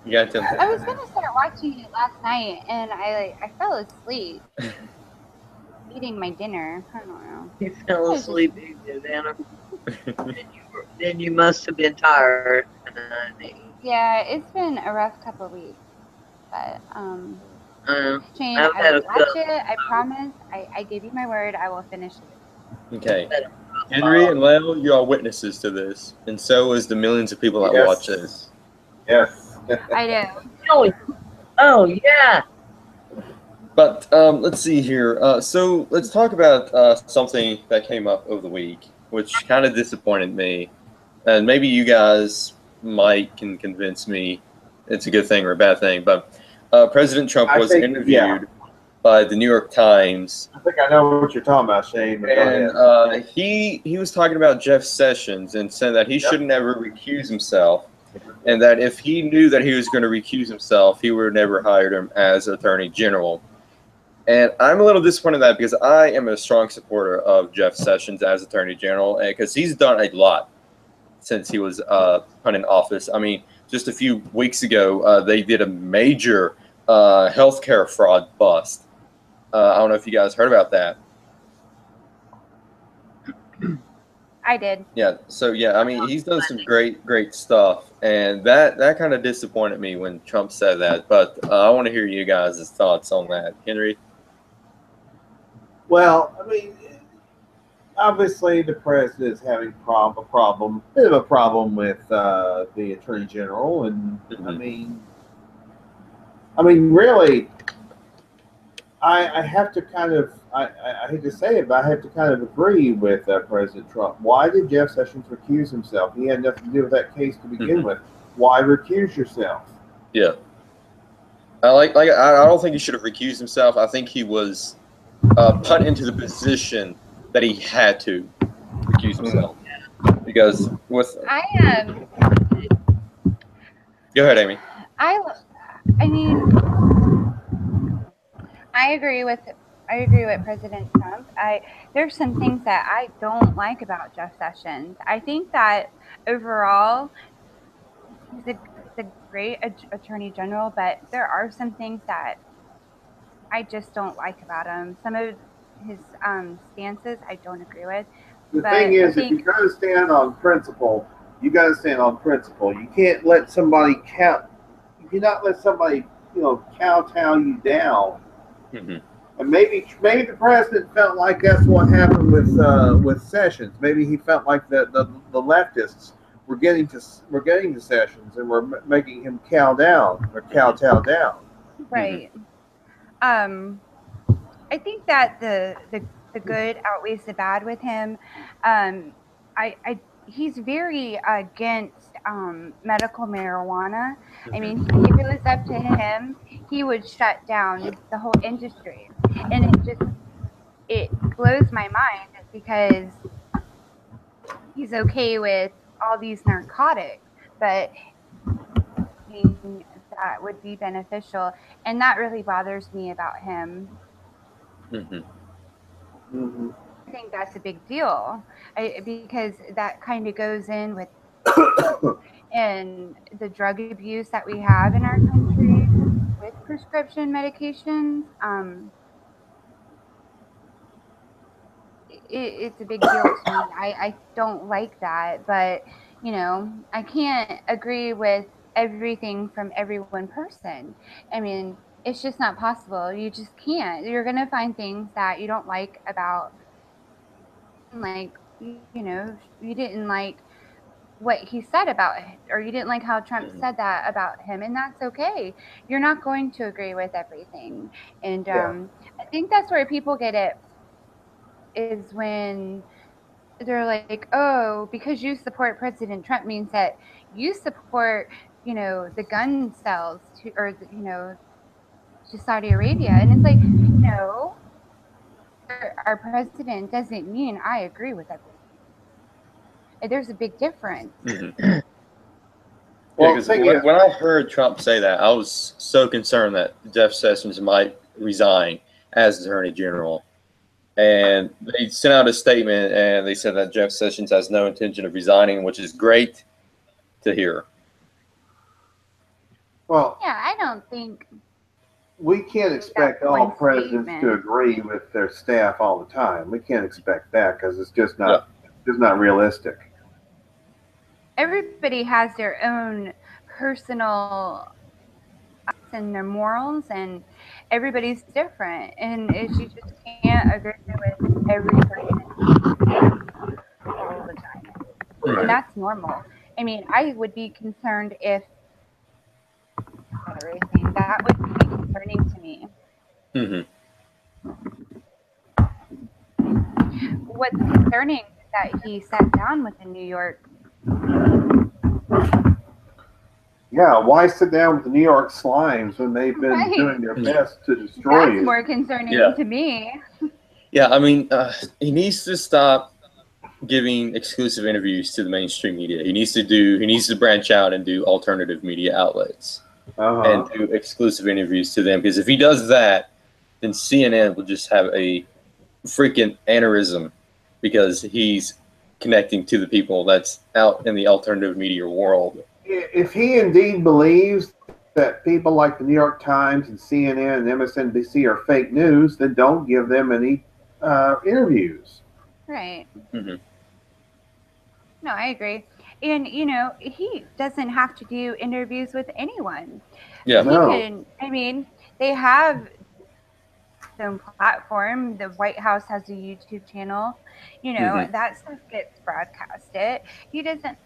You got until. I was gonna start watching it last night, and I fell asleep eating my dinner. I don't know. you fell asleep, Anna. Then you must have been tired. Yeah, it's been a rough couple of weeks, but Shane, I've I had will a watch couple. it. I promise. I give you my word. I will finish it. Okay. Henry and Leo, you are witnesses to this, and so is the millions of people that Yes. watch this. Yes. I do. Oh yeah. But let's see here. So let's talk about something that came up over the week, which kind of disappointed me, and maybe you guys can convince me it's a good thing or a bad thing. But President Trump was interviewed by the New York Times. I think I know what you're talking about, Shane. But go And ahead. he was talking about Jeff Sessions and said that he should never recuse himself, and that if he knew that he was going to recuse himself, he would have never hired him as Attorney General. And I'm a little disappointed in that because I am a strong supporter of Jeff Sessions as Attorney General, because he's done a lot since he was put in office. I mean, just a few weeks ago, they did a major healthcare fraud bust. I don't know if you guys heard about that. I did. Yeah. So yeah, I mean, he's done some great stuff, and that kind of disappointed me when Trump said that. But I want to hear you guys' thoughts on that, Henry. Well, I mean, obviously the president is having bit of a problem with the attorney general, and I mean, really, I have to kind of, I hate to say it, but I have to kind of agree with President Trump. Why did Jeff Sessions recuse himself? He had nothing to do with that case to begin with. Why recuse yourself? Yeah. I don't think he should have recused himself. I think he was put into the position that he had to recuse himself because with. Go ahead, Amy. I mean, I agree with President Trump. There's some things that I don't like about Jeff Sessions. I think that overall he's a great attorney general, but there are some things that I just don't like about him. Some of his stances I don't agree with. The thing is, if you're going to stand on principle, you got to stand on principle. You cannot let somebody kowtow you down Mm-hmm. And maybe the president felt like that's what happened with Sessions. Maybe he felt like the leftists were getting to Sessions and were making him kowtow down. Right. I think that the good outweighs the bad with him. He's very against medical marijuana. I mean, if it was up to him, he would shut down the whole industry, and it blows my mind because he's okay with all these narcotics, but that would be beneficial, and that really bothers me about him. Mm-hmm. Mm-hmm. I think that's a big deal because that kind of goes in with and the drug abuse that we have in our country with prescription medications. It's a big deal to me. I don't like that, but I can't agree with everything from every one person. I mean, it's just not possible. You just can't. You're gonna find things that you don't like about, like, you didn't like what he said about it, or you didn't like how Trump Mm-hmm. said that about him, and that's okay. You're not going to agree with everything, and Yeah. I think that's where people get it is when they're like, oh, because you support President Trump means that you support, the gun sales to, or to Saudi Arabia, and it's like, no, our president doesn't mean I agree with everything. There's a big difference. Mm-hmm. Yeah, Well, because thinking of, when I heard Trump say that, I was so concerned that Jeff Sessions might resign as Attorney General. And they sent out a statement and they said that Jeff Sessions has no intention of resigning, which is great to hear. well, Yeah, I don't think we can't expect that all one presidents to statement. agree with their staff all the time. We can't expect that because it's just Yeah. not realistic. Everybody has their own personal and their morals, and everybody's different. And you just can't agree with every person all the time, and Mm-hmm. that's normal. I mean, I would be concerned if everything that would be concerning to me. Mm-hmm. What's concerning is that he sat down with the New York. Yeah, why sit down with the New York Slimes when they've been Right. doing their best to destroy That's you? more concerning Yeah. to me. Yeah, I mean, he needs to stop giving exclusive interviews to the mainstream media. He needs to branch out and do alternative media outlets and do exclusive interviews to them. Because if he does that, then CNN will just have a freaking aneurysm because he's connecting to the people that's out in the alternative media world. If he indeed believes that people like the New York Times and CNN and MSNBC are fake news, then don't give them any interviews. Right. Mm-hmm. No, I agree. And he doesn't have to do interviews with anyone. Yeah. He No. can, I mean, they have their own platform. The White House has a YouTube channel. Mm-hmm. That stuff gets broadcasted. He doesn't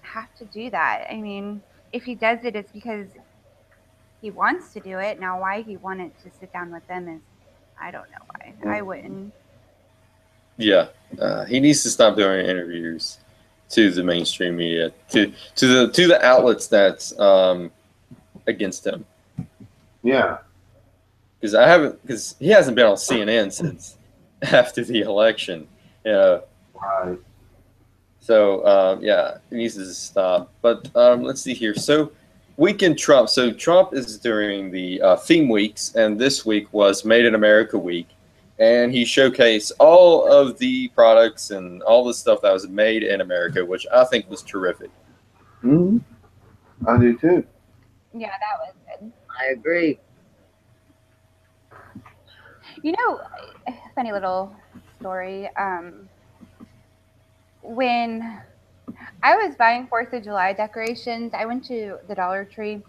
have to do that. I mean, if he does it, it's because he wants to do it. Now, why he wanted to sit down with them is, I don't know why. I wouldn't. Yeah. He needs to stop doing interviews to the mainstream media, to the outlets that's against him. Yeah. Because he hasn't been on CNN since after the election. Yeah. Right. So yeah, he needs to stop. But let's see here. So weekend Trump. So Trump is during the theme weeks, and this week was Made in America week, and he showcased all of the products and all the stuff that was made in America, which I think was terrific. Mm-hmm. I do too. Yeah, that was good. I agree. Funny little story. When I was buying 4th of July decorations, I went to the Dollar Tree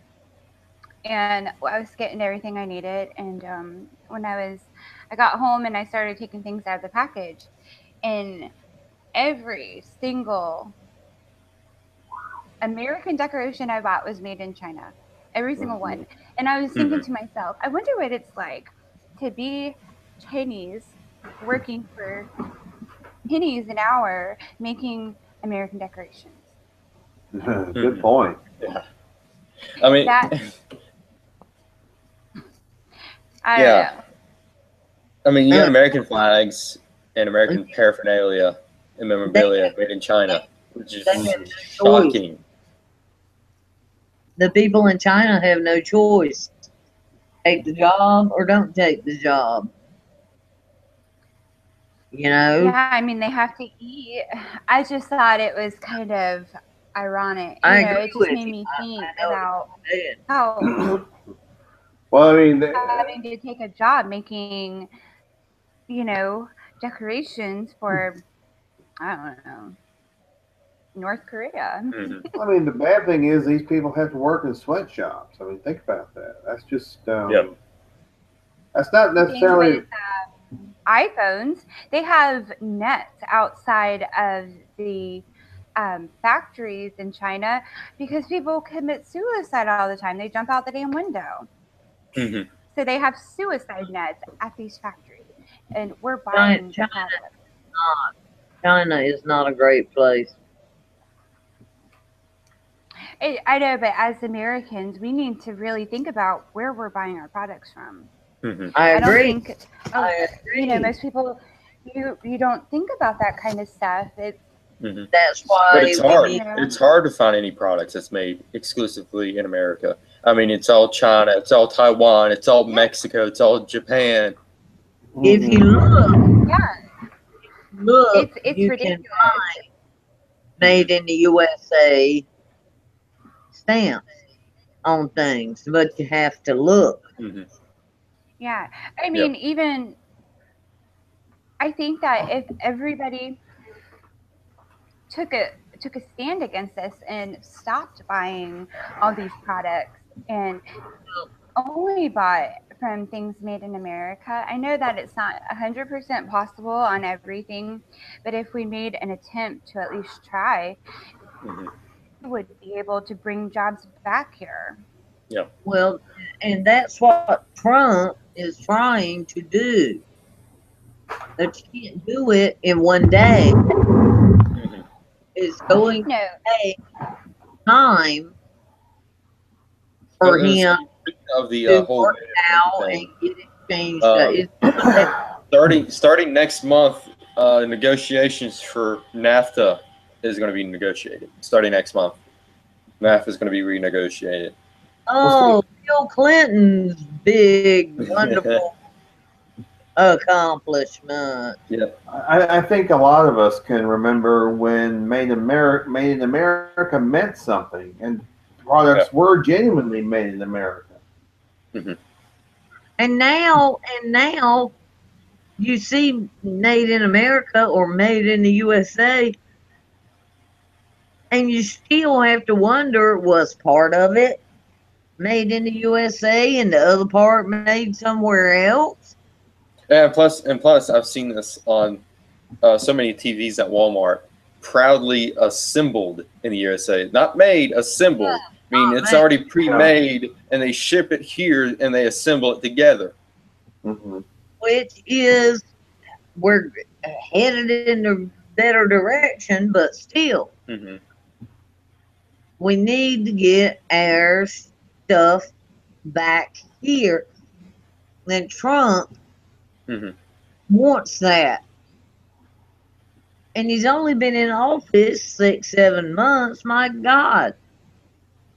and I was getting everything I needed. And when I got home and I started taking things out of the package, and every single American decoration I bought was made in China. Every single one. And I was thinking to myself, I wonder what it's like to be Chinese working for pennies an hour making American decorations. Good point. Yeah. I mean, That I don't yeah. know. I mean, you got American flags and American paraphernalia and memorabilia made in China, which is shocking. The people in China have no choice. Take the job or don't take the job. You know? Yeah, I mean, they have to eat. I just thought it was kind of ironic. You I know, agree it just with made you. me think I know about what you're saying. how Well, I mean, having to take a job making, you know, decorations for, I don't know, North Korea. Mm-hmm. I mean, the bad thing is these people have to work in sweatshops. I mean, think about that. That's just Yep. that's not Thing necessarily. with iPhones, they have nets outside of the factories in China because people commit suicide all the time. They jump out the damn window. Mm-hmm. So they have suicide nets at these factories, and we're buying the product. China is not a great place. I know, but as Americans, we need to really think about where we're buying our products from. Mm-hmm. I I don't agree. think, I you know, agree. most people, you don't think about that kind of stuff. It's, Mm-hmm. That's But why it's we hard. you need. know, It's hard to find any products that's made exclusively in America. I mean, it's all China, it's all Taiwan, it's all Mexico, it's all Japan. If you look, it's you can ridiculous. find made in the USA stamps on things, but you have to look. Mm-hmm. Yeah, I Yep. mean, even I think that if everybody took a took a stand against this and stopped buying all these products and only bought from things made in America. I know that it's not 100% possible on everything, but if we made an attempt to at least try, Mm-hmm. we would be able to bring jobs back here. Yep. Well, and that's what Trump is trying to do. But you can't do it in one day. Mm-hmm. It's going No, to take time for him Of the to whole work out and thing. get it changed. Um, It's going to take starting next month, negotiations for NAFTA is going to be negotiated. Starting next month, NAFTA is going to be renegotiated. Oh, Bill Clinton's big, wonderful accomplishment. Yeah. I think a lot of us can remember when Made in America meant something, and products were genuinely made in America. Mm-hmm. And now you see made in America or made in the USA, and you still have to wonder, was part of it made in the USA and the other part made somewhere else? And plus, I've seen this on so many TVs at Walmart. Proudly assembled in the USA, not made, assembled. I mean, it's already pre-made, and they ship it here, and they assemble it together. Mm-hmm. Which is, we're headed in a better direction, but still, Mm-hmm. we need to get our stuff back here. And Trump Mm-hmm. wants that. And he's only been in office 6, 7 months. My God,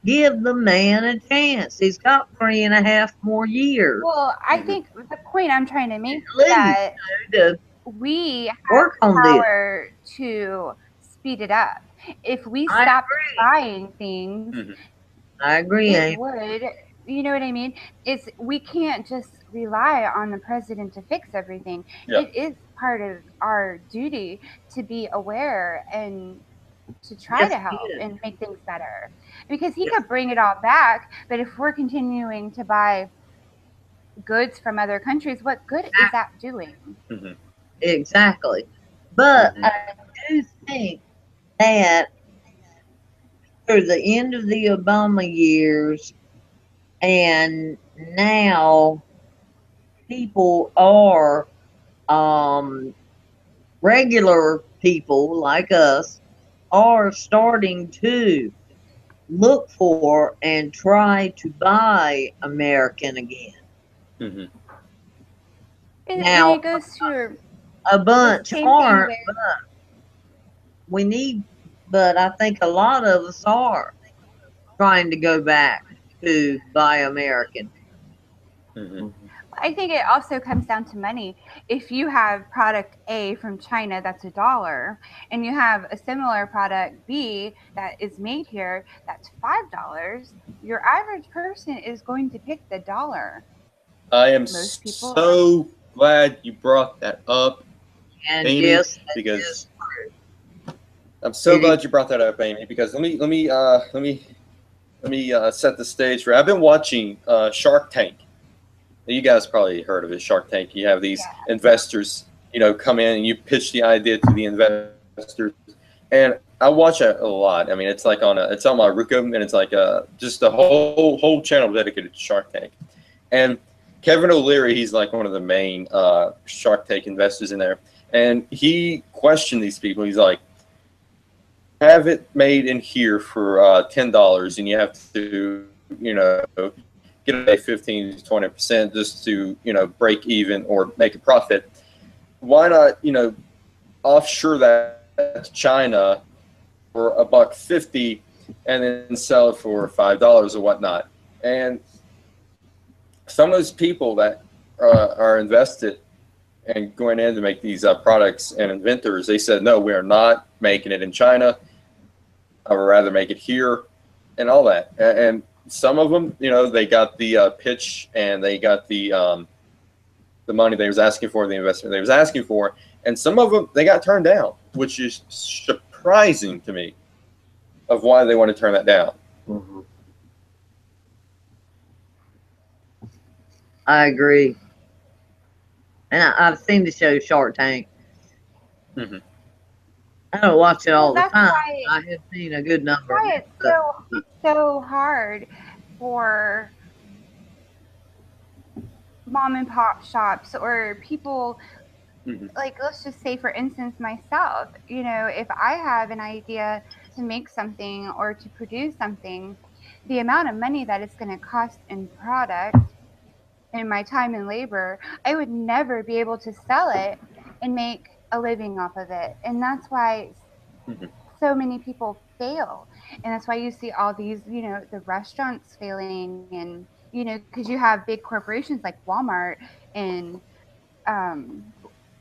give the man a chance. He's got 3.5 more years. well, I think the point I'm trying to make At is least that to we have work the on this. power to speed it up. If we I stopped agree. trying things, Mm-hmm. I agree, it Amy. would. You know what I mean? It's we can't just rely on the president to fix everything. Yeah. It is part of our duty to be aware and to try Yes, to he help is. and make things better, because he Yes, could bring it all back. But if we're continuing to buy goods from other countries, what good is that doing? Hmm. exactly. But Hmm. I do think that through the end of the Obama years and now people are um, regular people like us are starting to look for and try to buy American again. Hmm. And Now, it goes to a the bunch same thing aren't, with, but we need, but I think a lot of us are trying to go back to buy American. Hmm. I think it also comes down to money. If you have product A from China that's $1, and you have a similar product B that is made here that's $5, your average person is going to pick the dollar. I am Most people are. so glad you brought that up, And Amy, yes, that is because true. I'm so It is. glad you brought that up, Amy. Because let me set the stage for. I've been watching Shark Tank. You guys probably heard of it, Shark Tank. You have these Yeah. investors, come in and you pitch the idea to the investors, and I watch it a lot. I mean, it's on my Roku, and it's like just a whole channel dedicated to Shark Tank. And Kevin O'Leary, he's like one of the main Shark Tank investors in there, and he questioned these people. He's like, have it made in here for $10, and you have to, get a 15 to 20% just to, break even or make a profit. Why not, offshore that to China for $1.50 and then sell it for $5 or whatnot? And some of those people that are invested and going in to make these products and inventors, they said, no, we are not making it in China. I would rather make it here and all that. And some of them, they got the pitch and they got the money they was asking for, the investment they was asking for, and some of them they got turned down, which is surprising to me of why they want to turn that down. Mm-hmm. I agree. And I've seen the show Shark Tank. Mm-hmm. I don't watch it Well, all the time. I have seen a good that's number of why it. But it's so hard for mom and pop shops or people, Mm-hmm. like, let's just say for instance myself, if I have an idea to make something or to produce something, the amount of money that it's going to cost in product and my time and labor, I would never be able to sell it and make a living off of it. And that's why Mm-hmm. so many people fail. And that's why you see all these, the restaurants failing, and because you have big corporations like Walmart and um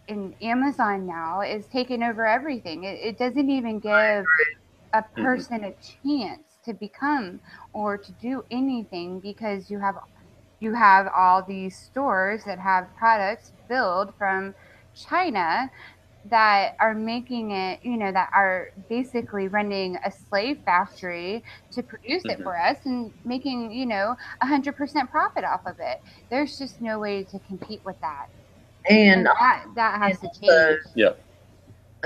and Amazon now is taking over everything. It doesn't even give a Mm-hmm. person a chance to become or to do anything, because you have all these stores that have products filled from China that are making it, that are basically running a slave factory to produce it Mm-hmm. for us and making, 100% profit off of it. There's just no way to compete with that. and And that and has to also change. Yeah.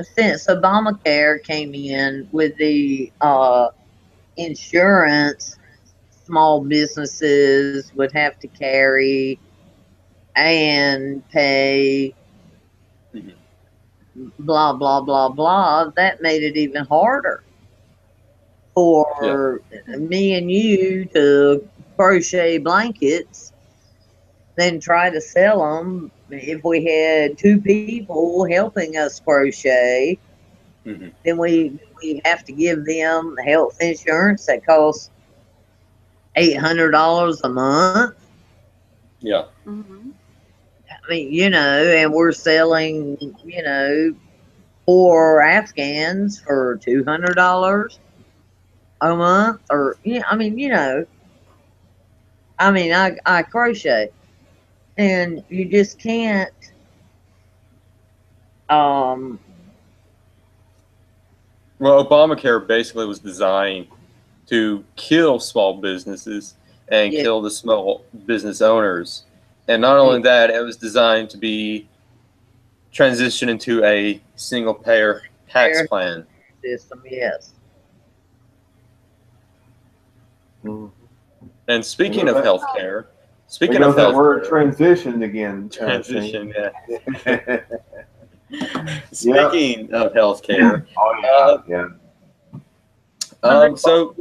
since Obamacare came in with the insurance, small businesses would have to carry and pay Mm-hmm. blah blah blah blah. That made it even harder Yeah. for me and you to crochet blankets, then try to sell them. If we had two people helping us crochet, Mm-hmm. then we have to give them health insurance that costs $800 a month. Yeah. Hmm. I mean, and we're selling, four Afghans for $200 a month, or I crochet, and you just can't um Well, Obamacare basically was designed to kill small businesses and Yeah. kill the small business owners. And not only that, it was designed to be transitioned into a single payer tax Fair plan. system, yes. Mhm. And speaking of healthcare, There speaking of goes that word healthcare, transition again. transition, yeah. Yep. Speaking of healthcare, Oh yeah, so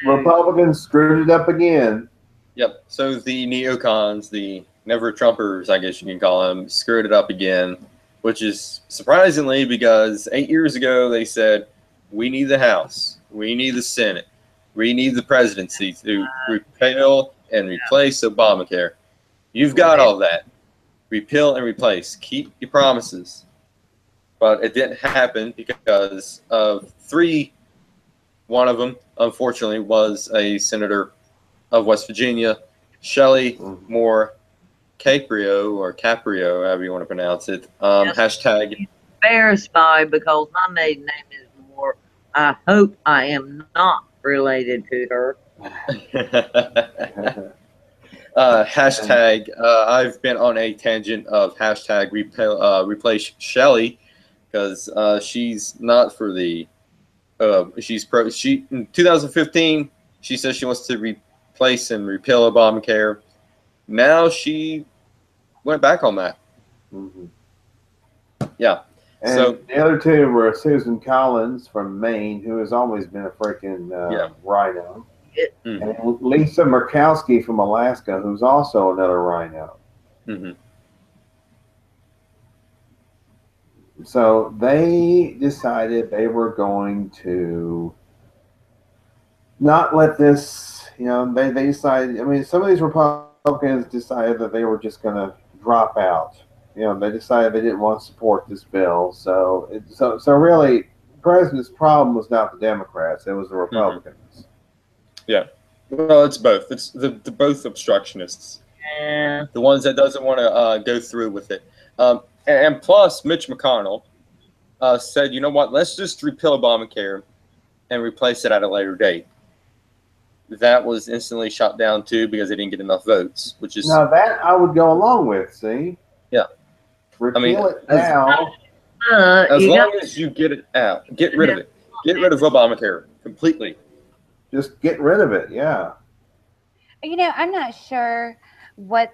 Republicans screwed it up again. yep. So the neocons, the never Trumpers, I guess you can call them, screwed it up again, which is surprisingly because 8 years ago they said we need the House, we need the Senate, we need the presidency to repeal and replace Obamacare. You've got all that. Repeal and replace. Keep your promises. But it didn't happen because of three. One of them, unfortunately, was a senator of West Virginia, Shelley Moore Caprio, or Caprio, however you want to pronounce it. Yes. Hashtag. Embarrassed by because my maiden name is Moore. I hope I am not related to her. Hashtag. I've been on a tangent of hashtag replace Shelley because she's not for the. She's pro. She in 2015. She says she wants to replace and repeal Obamacare. Now she went back on that. Mhm. Yeah. And So the other two were Susan Collins from Maine, who has always been a freaking rhino, and Lisa Murkowski from Alaska, who's also another rhino. Mm-hmm. So they decided they were going to not let this, they decided, I mean, some of these Republicans decided that they were just going to drop out. They decided they didn't want to support this bill. So really, the president's problem was not the Democrats, it was the Republicans. Yeah. Well, it's both. It's the both obstructionists. Yeah. The ones that doesn't want to go through with it. And plus, Mitch McConnell said, you know what, let's just repeal Obamacare and replace it at a later date. That was instantly shot down too because they didn't get enough votes, which is Now that I would go along with, see? Yeah. Repeal it now. As long as you get it out, get rid of it. Get rid of Obamacare completely. Just get rid of it, yeah. I'm not sure what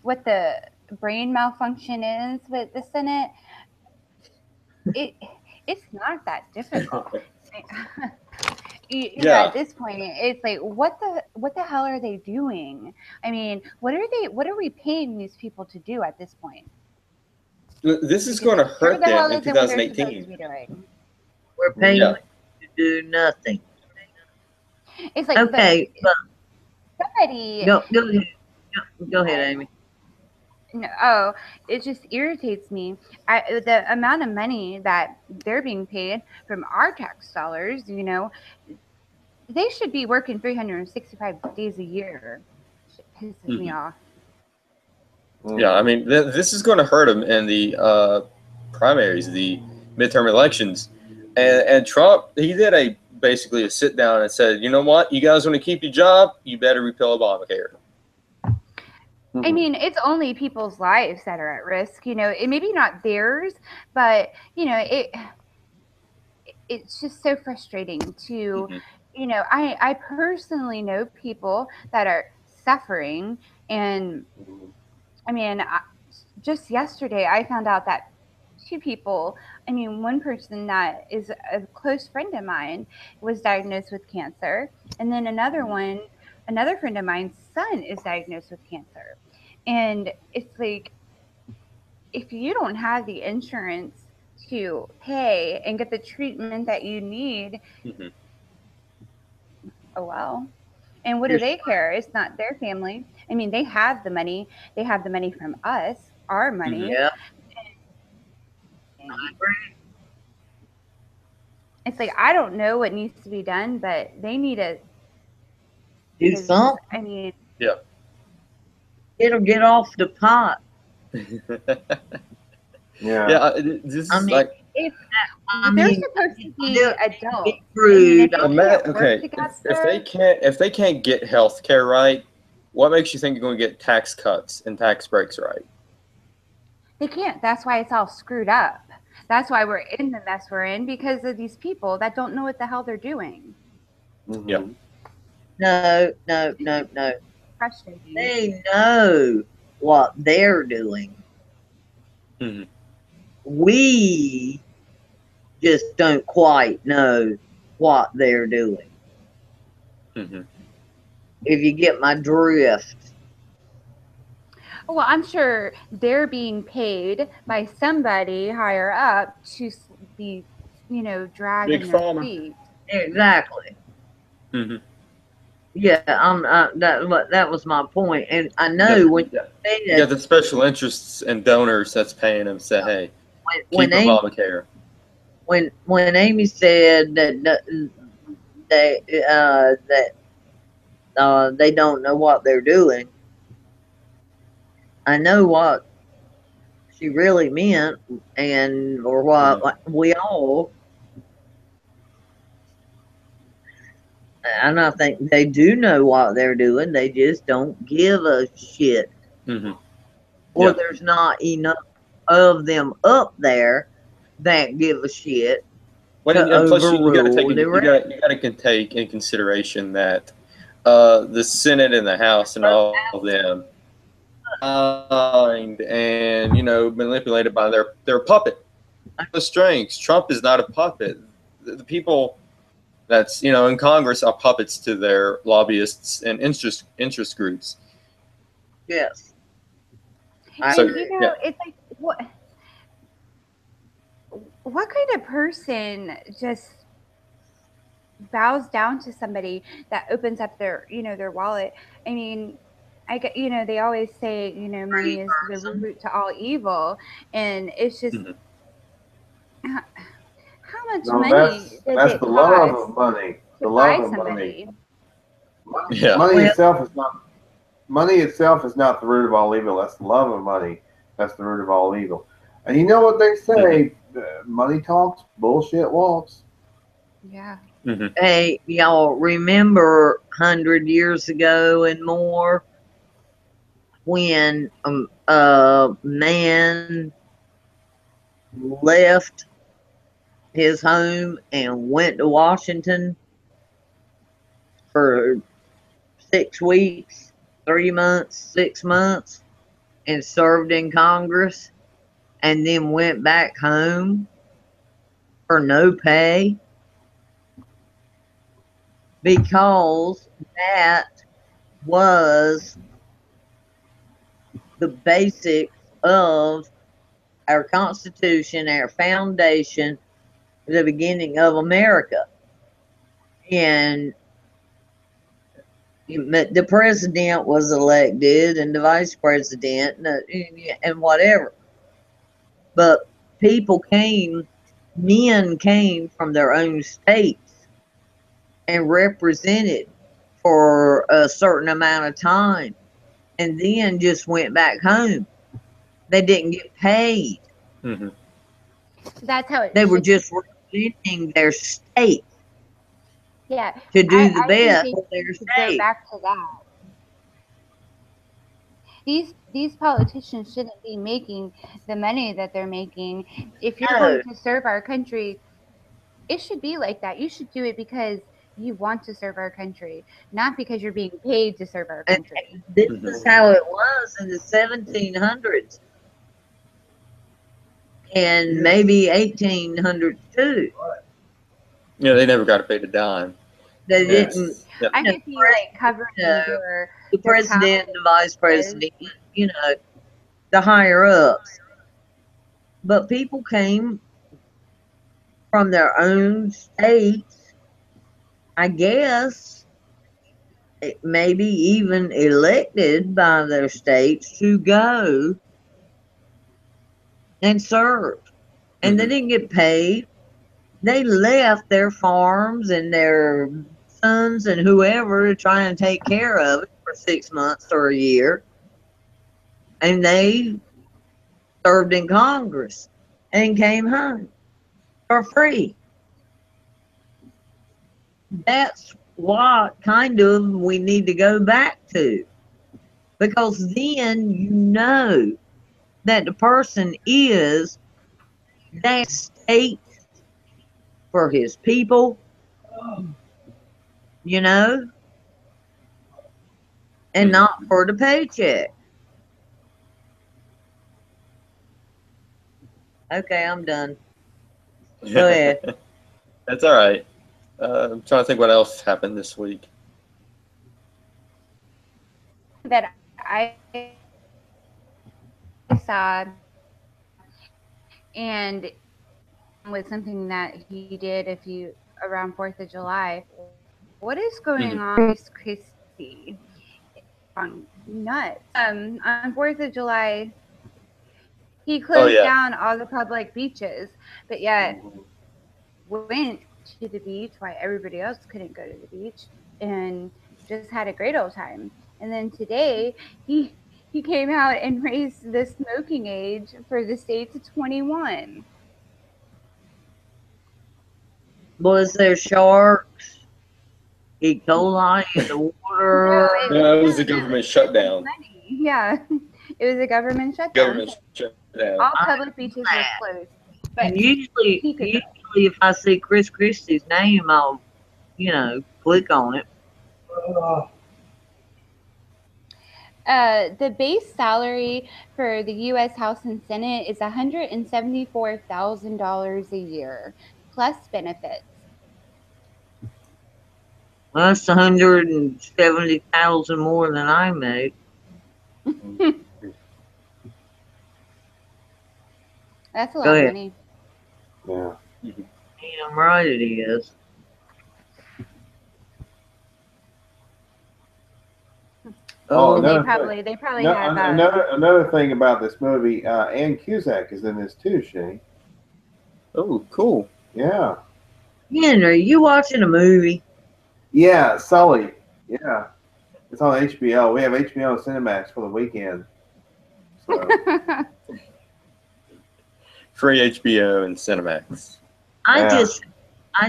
the brain malfunction is with the Senate. It's not that difficult. At this point, it's like what the hell are they doing? I mean, what are we paying these people to do at this point? This is going to hurt them in 2018. We're paying them to do nothing. It's like okay, but somebody go ahead, Amy. No, it just irritates me. The amount of money that they're being paid from our tax dollars, they should be working 365 days a year. It pisses me off. Yeah, I mean, this is going to hurt them in the primaries, the midterm elections. And Trump, he did basically a sit down and said, you know what, you guys want to keep your job, you better repeal Obamacare. I mean, it's only people's lives that are at risk. It maybe not theirs, but it's just so frustrating to, I personally know people that are suffering, and I mean, just yesterday I found out that two people, one person that is a close friend of mine was diagnosed with cancer, and then another friend of mine's son is diagnosed with cancer. And it's like, if you don't have the insurance to pay and get the treatment that you need, oh well. And what do they care? It's not their family. I mean, they have the money. They have the money from us, our money. Yeah. It's like, I don't know what needs to be done, but they need to do something. I mean, yeah. It'll get off the pot. Yeah. Yeah, this is like. I They're mean, supposed to be they're adults. I mean, if rude. they Well, can't work okay, together, if they can't get health care right, what makes you think you're going to get tax cuts and tax breaks right? they can't. That's why it's all screwed up. That's why we're in the mess we're in because of these people that don't know what the hell they're doing. Yeah. Mhm. No. Frustrating. They know what they're doing. Hmm. We just don't quite know what they're doing. Hmm. If you get my drift. Well, I'm sure they're being paid by somebody higher up to be, Big dragging their Pharma. feet. Exactly. Hmm. Yeah, that was my point. And I You got know when the, you say you got that, the special interests and donors that's paying them. Say, hey, keep when Amy, Obamacare. when Amy said that they don't know what they're doing, I know what she really meant, or what Hmm. we all. And I think they do know what they're doing. They just don't give a shit, Hmm. or Yeah. there's not enough of them up there that give a shit Well, to and plus you got to take overrule the rest. you got to take in consideration that the Senate and the House and all of them and manipulated by their puppet. The strings. Trump is not a puppet. The people that's in Congress are puppets to their lobbyists and interest groups. Yes, I So And agree. yeah. it's like what kind of person just bows down to somebody that opens up their wallet? I mean, I get, they always say, money Free is the person. root to all evil, and it's just Mhm. how much No, money does that's it the love cost of money. to The love buy of money. somebody? Yeah. Money Well, itself is not. Money itself is not the root of all evil. That's the love of money. That's the root of all evil. And you know what they Mhm. say? Money talks, bullshit walks. Yeah. Mhm. hey, y'all remember 100 years ago and more when a man left his home and went to Washington for 6 weeks, 3 months, 6 months, and served in Congress, and then went back home for no pay because that was the basics of our Constitution, our foundation, the beginning of America. And the president was elected and the vice president and whatever. But men came from their own states and represented for a certain amount of time and then just went back home. They didn't get paid. Mhm. That's how it They were should. just representing their state Yeah, to do the I think best they for their need to go state. back to that. These politicians shouldn't be making the money that they're making. If you're going No, to serve our country, it should be like that. You should do it because you want to serve our country, not because you're being paid to serve our and country. this Mhm. is how it was in the 1700s and maybe 1800s too. Yeah, they never got paid a dime. They didn't, Yes. Yeah. I you know, could see you like you covering know, the your president and the vice taxes. president, the higher ups. But people came from their own states, I guess, maybe even elected by their states to go and serve. And they Mhm. didn't get paid. They left their farms and their sons and whoever to try and take care of it for 6 months or a year. And they served in Congress and came home for free. That's what kind of we need to go back to. Because then you know that the person is that state for his people, you know, and not for the paycheck. Okay, I'm done. Go ahead. That's all right. I'm trying to think what else happened this week. That I saw, and with something that he did around 4th of July. What is going on with Christie? Nuts. On 4th of July, he closed down all the public beaches, but yet went to the beach while everybody else couldn't go to the beach and just had a great old time. And then today, he came out and raised the smoking age for the state to 21. Was there sharks? E. coli in the water? No, it was a government shutdown. Yeah, it was a government shutdown. Government shutdown. All public beaches were closed. But and usually if I see Chris Christie's name, I'll, click on it. The base salary for the U.S. House and Senate is $174,000 a year, plus benefits. Well, that's 170,000 more than I make. That's a lot of money. Yeah. Damn right it is. They probably have another thing about this movie. Ann Cusack is in this too, Shane. Oh, cool. Yeah. Ian, are you watching a movie? Yeah, Sully. Yeah, it's on HBO. We have HBO Cinemax for the weekend. So. Free HBO and Cinemax. I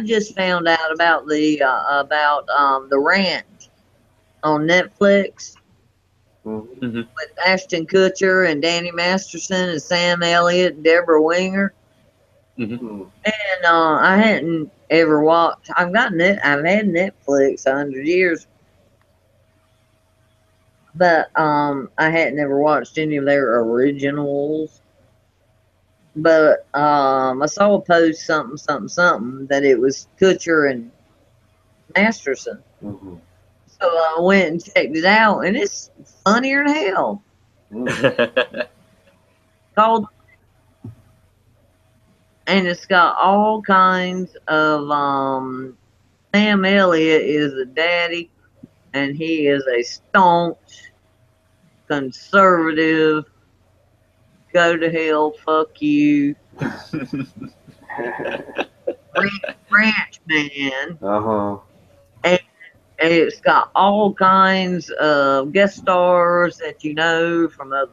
just found out about the Ranch on Netflix with Ashton Kutcher and Danny Masterson and Sam Elliott and Deborah Winger. And I hadn't ever watched. I've had Netflix 100 years, but I hadn't ever watched any of their originals. But I saw a post something that it was Kutcher and Masterson. So I went and checked it out, and it's funnier than hell. Called. And it's got all kinds of Sam Elliott is a daddy, and he is a staunch conservative, go to hell, fuck you ranch man. And it's got all kinds of guest stars that from other.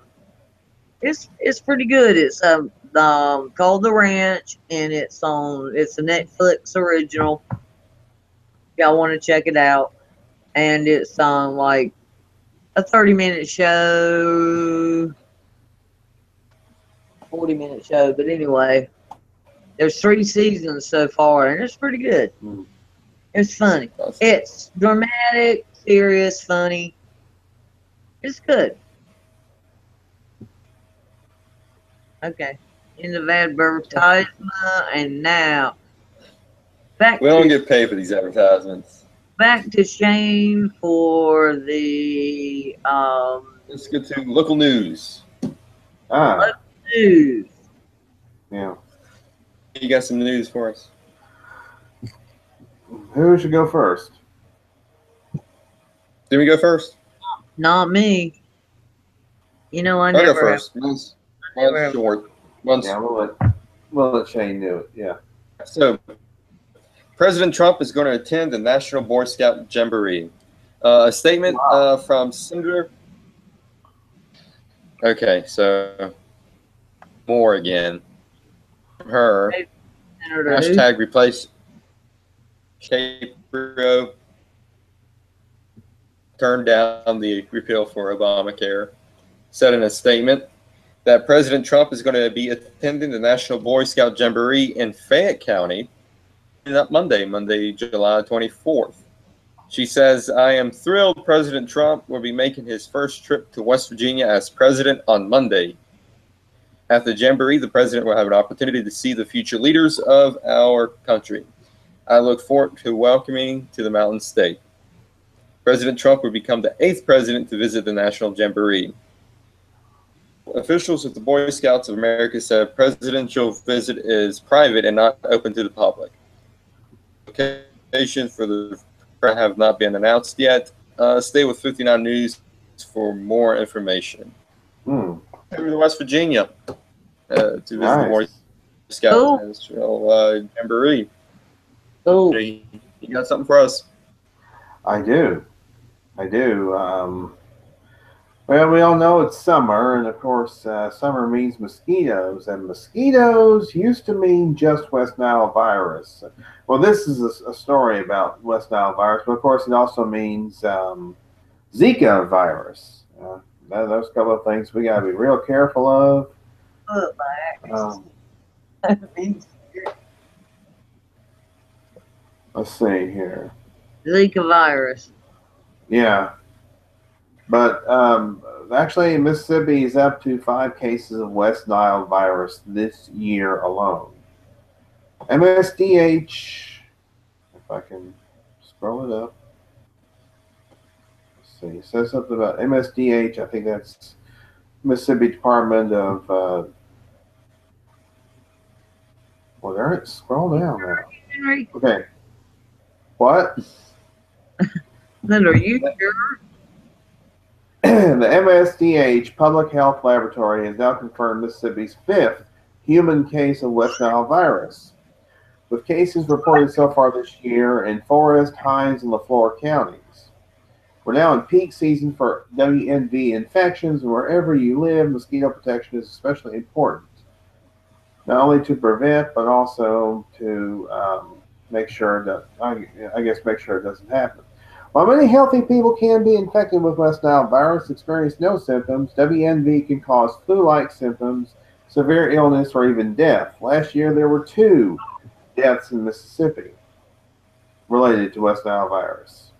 It's pretty good. It's called The Ranch, and it's a Netflix original. Y'all want to check it out, and it's on like a 30-minute show, 40-minute show. But anyway, there's 3 seasons so far, and it's pretty good. It's funny. It's dramatic, serious, funny. It's good. Okay. End of advertisement, and now we don't get paid for these advertisements. Back to Shane for the let's get to local news. Local news. Yeah. You got some news for us? Who should go first? Did we go first? Not me. I I'll never go first. Mine's short. Yeah, we'll let Shane do it. Yeah. So, President Trump is going to attend the National Boy Scout Jamboree. A statement from Senator. Okay, so more again from her. Senator who? Hashtag replace Shapiro turned down the repeal for Obamacare, said in a statement that President Trump is going to be attending the National Boy Scout Jamboree in Fayette County Monday, July 24th. She says, I am thrilled President Trump will be making his first trip to West Virginia as president on Monday. At the Jamboree, the president will have an opportunity to see the future leaders of our country. I look forward to welcoming to the Mountain State. President Trump will become the 8th president to visit the National Jamboree. Officials at the Boy Scouts of America said presidential visit is private and not open to the public. Locations for the have not been announced yet. Stay with 59 News for more information. Hmm. Over to West Virginia to visit the Boy Nice. Scouts National Jamboree. Oh, You got something for us? I do. Well, we all know it's summer, and of course, summer means mosquitoes, and mosquitoes used to mean just West Nile virus. Well, this is a story about West Nile virus, but of course, it also means Zika virus. Those couple of things we got to be real careful of. Let's see here. Zika virus. Yeah. But actually, Mississippi is up to 5 cases of West Nile virus this year alone. MSDH, if I can scroll it up. Let's see. It says something about MSDH. I think that's Mississippi Department of. Well, there it. Scroll down now. Henry, Okay. What? then are you sure? The MSDH Public Health Laboratory has now confirmed Mississippi's 5th human case of West Nile virus, with cases reported so far this year in Forest, Hinds, and LaFleur counties. We're now in peak season for WNV infections, and wherever you live, mosquito protection is especially important, not only to prevent, but also to make sure that, I guess, make sure it doesn't happen. While many healthy people can be infected with West Nile virus, experience no symptoms, WNV can cause flu-like symptoms, severe illness, or even death. Last year, there were 2 deaths in Mississippi related to West Nile virus.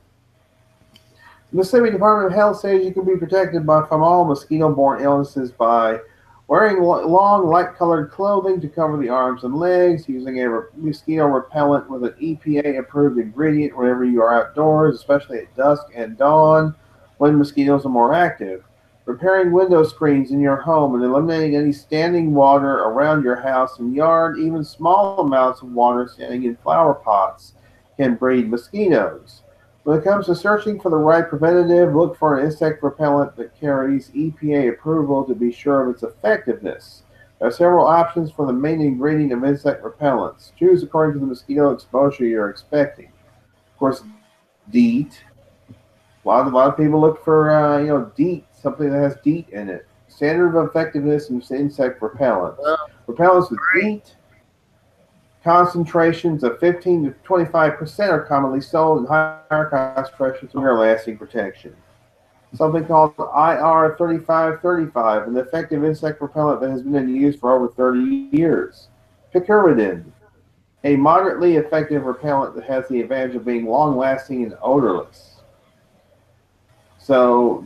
The Mississippi Department of Health says you can be protected from all mosquito-borne illnesses by wearing long, light-colored clothing to cover the arms and legs, using a mosquito repellent with an EPA-approved ingredient whenever you are outdoors, especially at dusk and dawn when mosquitoes are more active, repairing window screens in your home and eliminating any standing water around your house and yard. Even small amounts of water standing in flower pots can breed mosquitoes. When it comes to searching for the right preventative, look for an insect repellent that carries EPA approval to be sure of its effectiveness. There are several options for the main ingredient of insect repellents. Choose according to the mosquito exposure you're expecting. Of course, DEET. A lot of people look for DEET, something that has DEET in it. Standard of effectiveness in insect repellents. Repellents with DEET concentrations of 15 to 25% are commonly sold, and higher concentrations are lasting protection. Something called IR3535, an effective insect repellent that has been in use for over 30 years. Picaridin, a moderately effective repellent that has the advantage of being long-lasting and odorless. So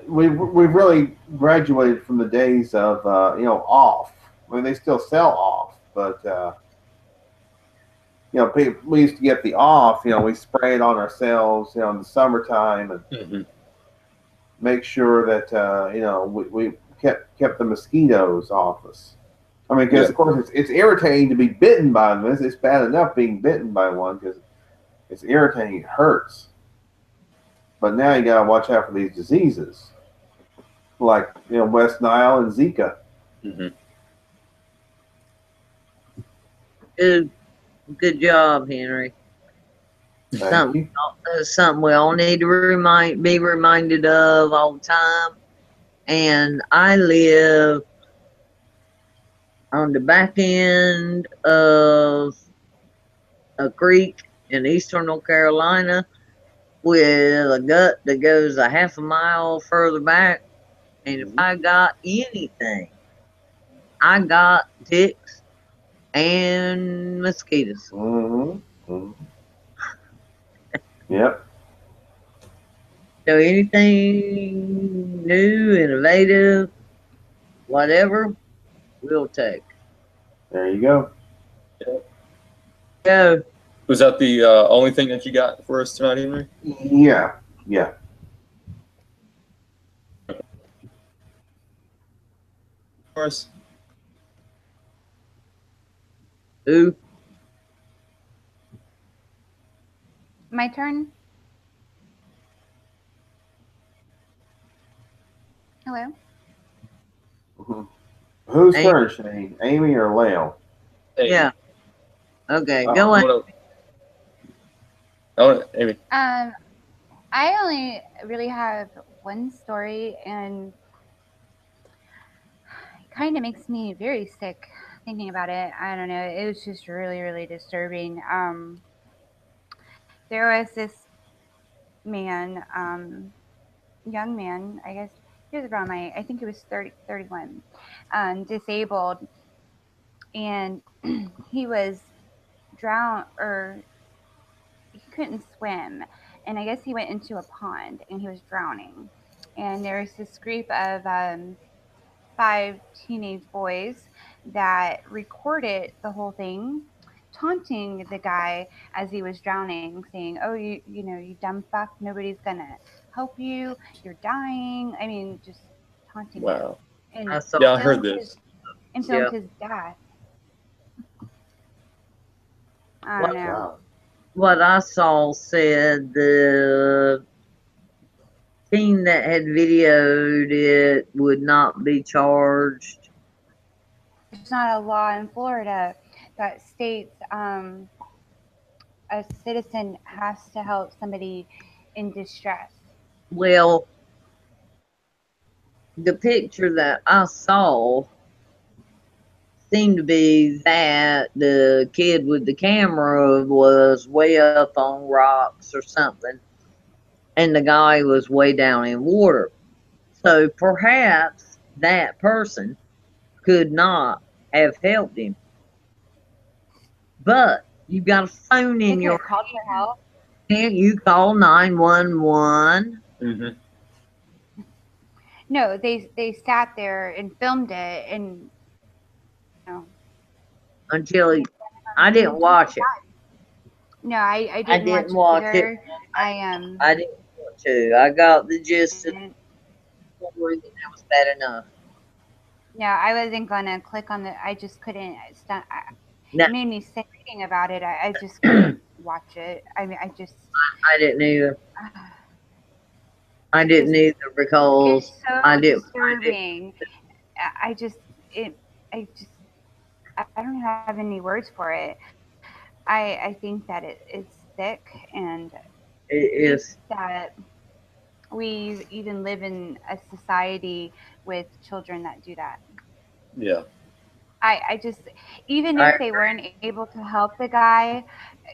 we've really graduated from the days of off. I mean, they still sell off, but we used to get the off. We spray it on ourselves, in the summertime, and make sure that we kept the mosquitoes off us. I mean, because of course it's irritating to be bitten by them. It's bad enough being bitten by one because it's irritating. It hurts. But now you gotta watch out for these diseases, like West Nile and Zika. Good job, Henry. Something we all need to be reminded of all the time. And I live on the back end of a creek in eastern North Carolina with a gut that goes a half a mile further back. And if I got anything, I got ticks and mosquitoes. Mm-hmm. Mm-hmm. Yep. So anything new, innovative, whatever, we'll take. There you go. Go. Was that the only thing that you got for us tonight, Henry? Yeah. Yeah. For us? Who? My turn. Hello. Mm-hmm. Whose Amy. turn, Shane? Amy or Lale? Amy. Yeah. Okay, Oh. go on. Amy. I only really have one story, and it kind of makes me very sick thinking about it. I don't know. It was just really, really disturbing. There was this man, young man, I guess he was around I think he was 30, 31, disabled, and he was drowned, or he couldn't swim, and I guess he went into a pond and he was drowning. And there was this group of 5 teenage boys that recorded the whole thing, taunting the guy as he was drowning, saying, "Oh, you know, you dumb fuck, nobody's gonna help you. You're dying." I mean, just taunting him, Wow. and I saw. Yeah, I heard this. filmed Yeah. his death. I What, don't know. Wow. what I saw said the team that had videoed it would not be charged. There's not a law in Florida that states a citizen has to help somebody in distress. Well, the picture that I saw seemed to be that the kid with the camera was way up on rocks or something, and the guy was way down in water. So perhaps that person could not have helped him. But you've got a phone They in could your have called for help. hand. You call 911 Mm-hmm. No, they sat there and filmed it, and you know, until he. I didn't watch it. no, I I didn't watch didn't it watch it. either. I I didn't want to. I got the gist of didn't- the story, and that was bad enough. no, I wasn't gonna click on the. I just couldn't. No, It made me sick reading about it. I just couldn't watch it. I mean, I just I didn't either. I because didn't either it's because I so didn't. disturbing. I just it. I just I don't have any words for it. I think that it's sick, and It sick is. that we even live in a society with children that do that. Yeah. I just, even I if they weren't able to help the guy,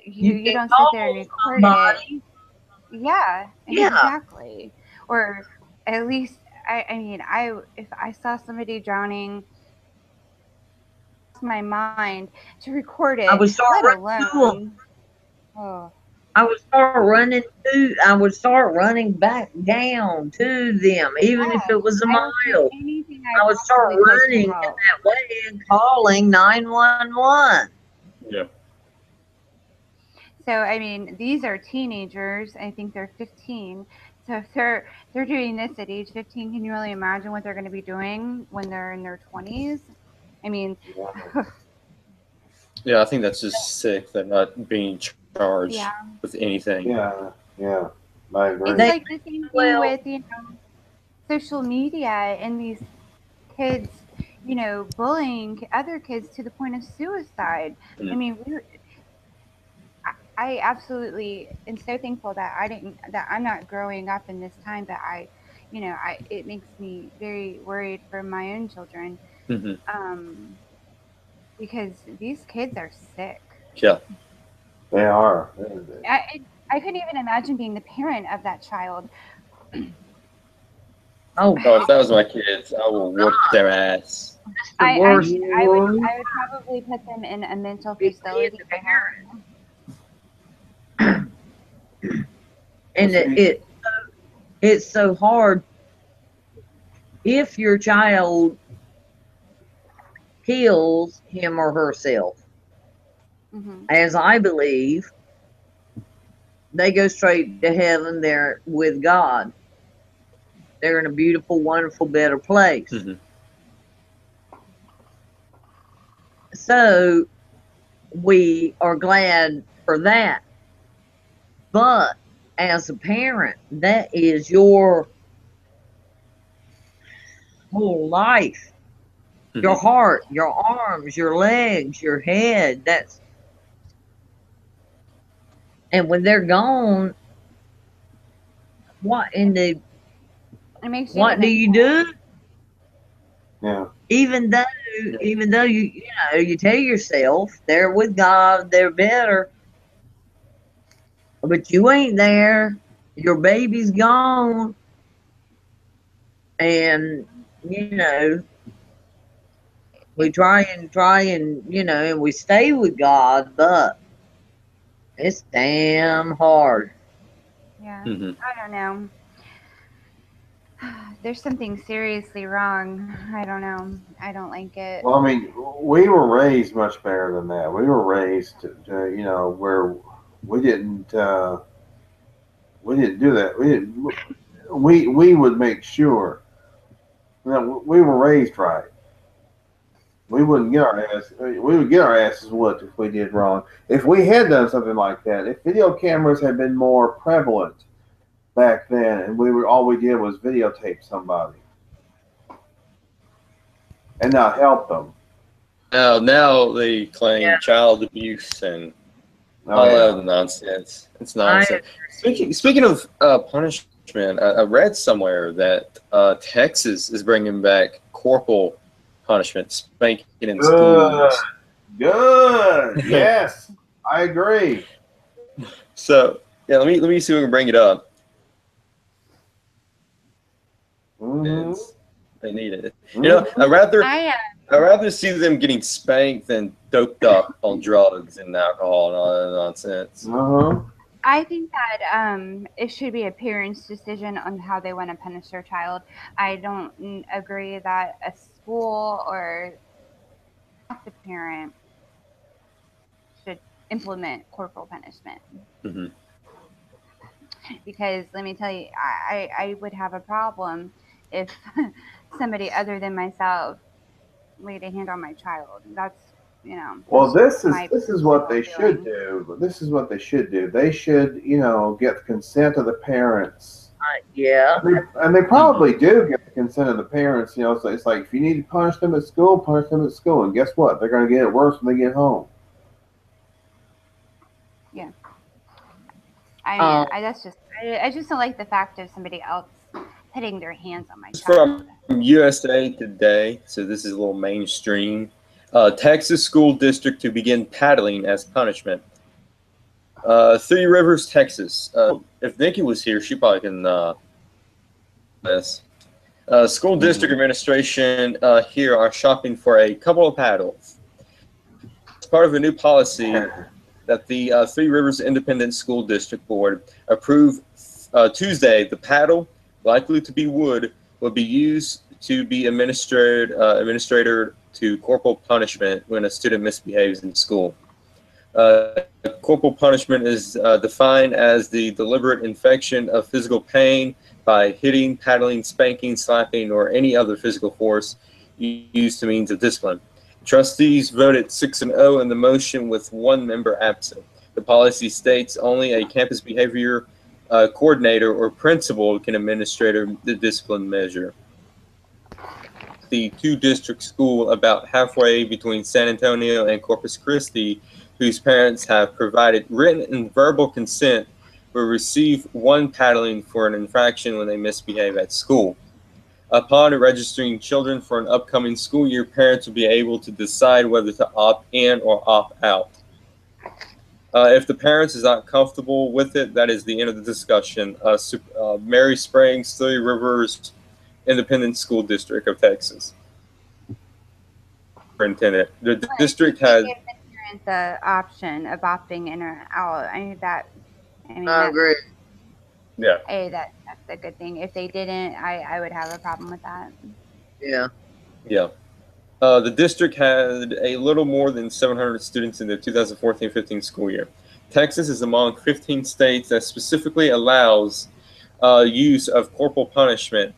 You you can don't sit there and call record it. somebody. Yeah, Yeah, exactly. Or at least I mean if I saw somebody drowning, my mind to record I it, would start let running to them. alone oh I would start running to. I would start running back down to them, even if yeah. it was a I will do mile. anything I I would start possibly could to running in help. that way and calling 911. Yeah. So I mean, these are teenagers. I think they're 15. So if they're doing this at age 15, can you really imagine what they're going to be doing when they're in their 20s? I mean, Yeah, I think that's just sick. They're not being charged yeah, with anything. Yeah. Yeah. I agree. it's like the same thing Well, with social media and these kids, bullying other kids to the point of suicide. I Mm. mean, I absolutely am so thankful that I'm not growing up in this time, but it makes me very worried for my own children. Mm-hmm. Um, because these kids are sick. Yeah. They are. I couldn't even imagine being the parent of that child. Oh, Oh, if that was my kids, I will whoop their ass. that's the I worst. mean, I would probably put them in a mental Big facility kid for help. And it's so hard if your child kills him or herself, Hmm. as I believe, they go straight to heaven. They're with God. They're in a beautiful, wonderful, better place. Mm-hmm. So we are glad for that. But as a parent, that is your whole life. Your Mm-hmm. heart, your arms, your legs, your head. And when they're gone, what in the It makes you what do think. you do? Yeah. Even though you tell yourself they're with God, they're better, but you ain't there. Your baby's gone, and you know we try and and we stay with God, but it's damn hard. Yeah, Mm-hmm. I don't know. There's something seriously wrong. I don't know. I don't like it. Well, I mean, we were raised much better than that. We were raised where we didn't we didn't do that. We would make sure. We were raised right. We wouldn't get our ass. We would get our asses whooped if we did wrong. If we had done something like that, if video cameras had been more prevalent back then, and all we did was videotape somebody and not help them. Now they Yeah, claim child abuse and Oh all yeah. that other nonsense. It's I nonsense. Speaking of punishment, I read somewhere that Texas is bringing back corporal punishment, spanking in Good. schools. Good. Yes, I agree. So yeah, let me see if we can bring it up. Mm-hmm. They need it. Mm-hmm. I'd rather see them getting spanked than doped up on drugs and alcohol and all that nonsense. Uh-huh. I think that it should be a parent's decision on how they want to punish their child. I don't agree that a school or the parent should implement corporal punishment, Mm-hmm. because let me tell you, I would have a problem if somebody other than myself laid a hand on my child. Well, That's just this is my this is what they personal should feeling. do. This is what they should do. They should, get the consent of the parents. yeah. And they probably do get the consent of the parents. So it's like if you need to punish them at school, punish them at school. And guess what? They're going to get it worse when they get home. Yeah, I mean, Um, I just don't like the fact of somebody else putting their hands on my It's child. from USA Today, so this is a little mainstream. Texas school district to begin paddling as punishment. Three Rivers, Texas. If Nikki was here, she probably can. This school district administration here are shopping for a couple of paddles. It's part of a new policy that the Three Rivers Independent School District Board approved Tuesday. The paddle, likely to be wood, will be used to be administrator to corporal punishment when a student misbehaves in school. Corporal punishment is defined as the deliberate infliction of physical pain by hitting, paddling, spanking, slapping, or any other physical force used to means of discipline. Trustees voted 6-0 in the motion with one member absent. The policy states only a campus behavior coordinator or principal can administer the discipline measure. The two-district school about halfway between San Antonio and Corpus Christi, whose parents have provided written and verbal consent, will receive one paddling for an infraction when they misbehave at school. Upon registering children for an upcoming school year, parents will be able to decide whether to opt in or opt out. If the parents is not comfortable with it, that is the end of the discussion. Mary Springs, Three Rivers Independent School District of Texas. Superintendent. The district has. Give the parent the option of opting in or out. I agree. Yeah. Hey, that's a good thing. If they didn't, I would have a problem with that. Yeah. Yeah. The district had a little more than 700 students in the 2014-15 school year. Texas is among 15 states that specifically allows use of corporal punishment.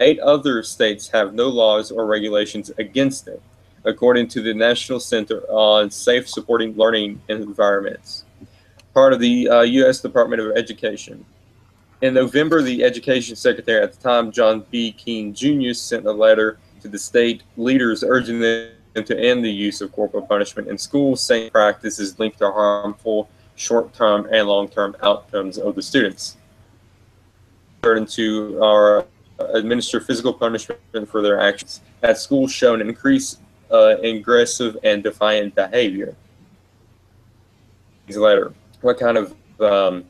8 other states have no laws or regulations against it, according to the National Center on Safe Supporting Learning Environments, part of the U.S. Department of Education. In November, the Education Secretary at the time, John B. Keene Jr., sent a letter to the state leaders urging them to end the use of corporal punishment in schools, saying practice is linked to harmful short-term and long-term outcomes of the students. Turn to our administer physical punishment for their actions at schools shown increased aggressive and defiant behavior. His letter. What kind of do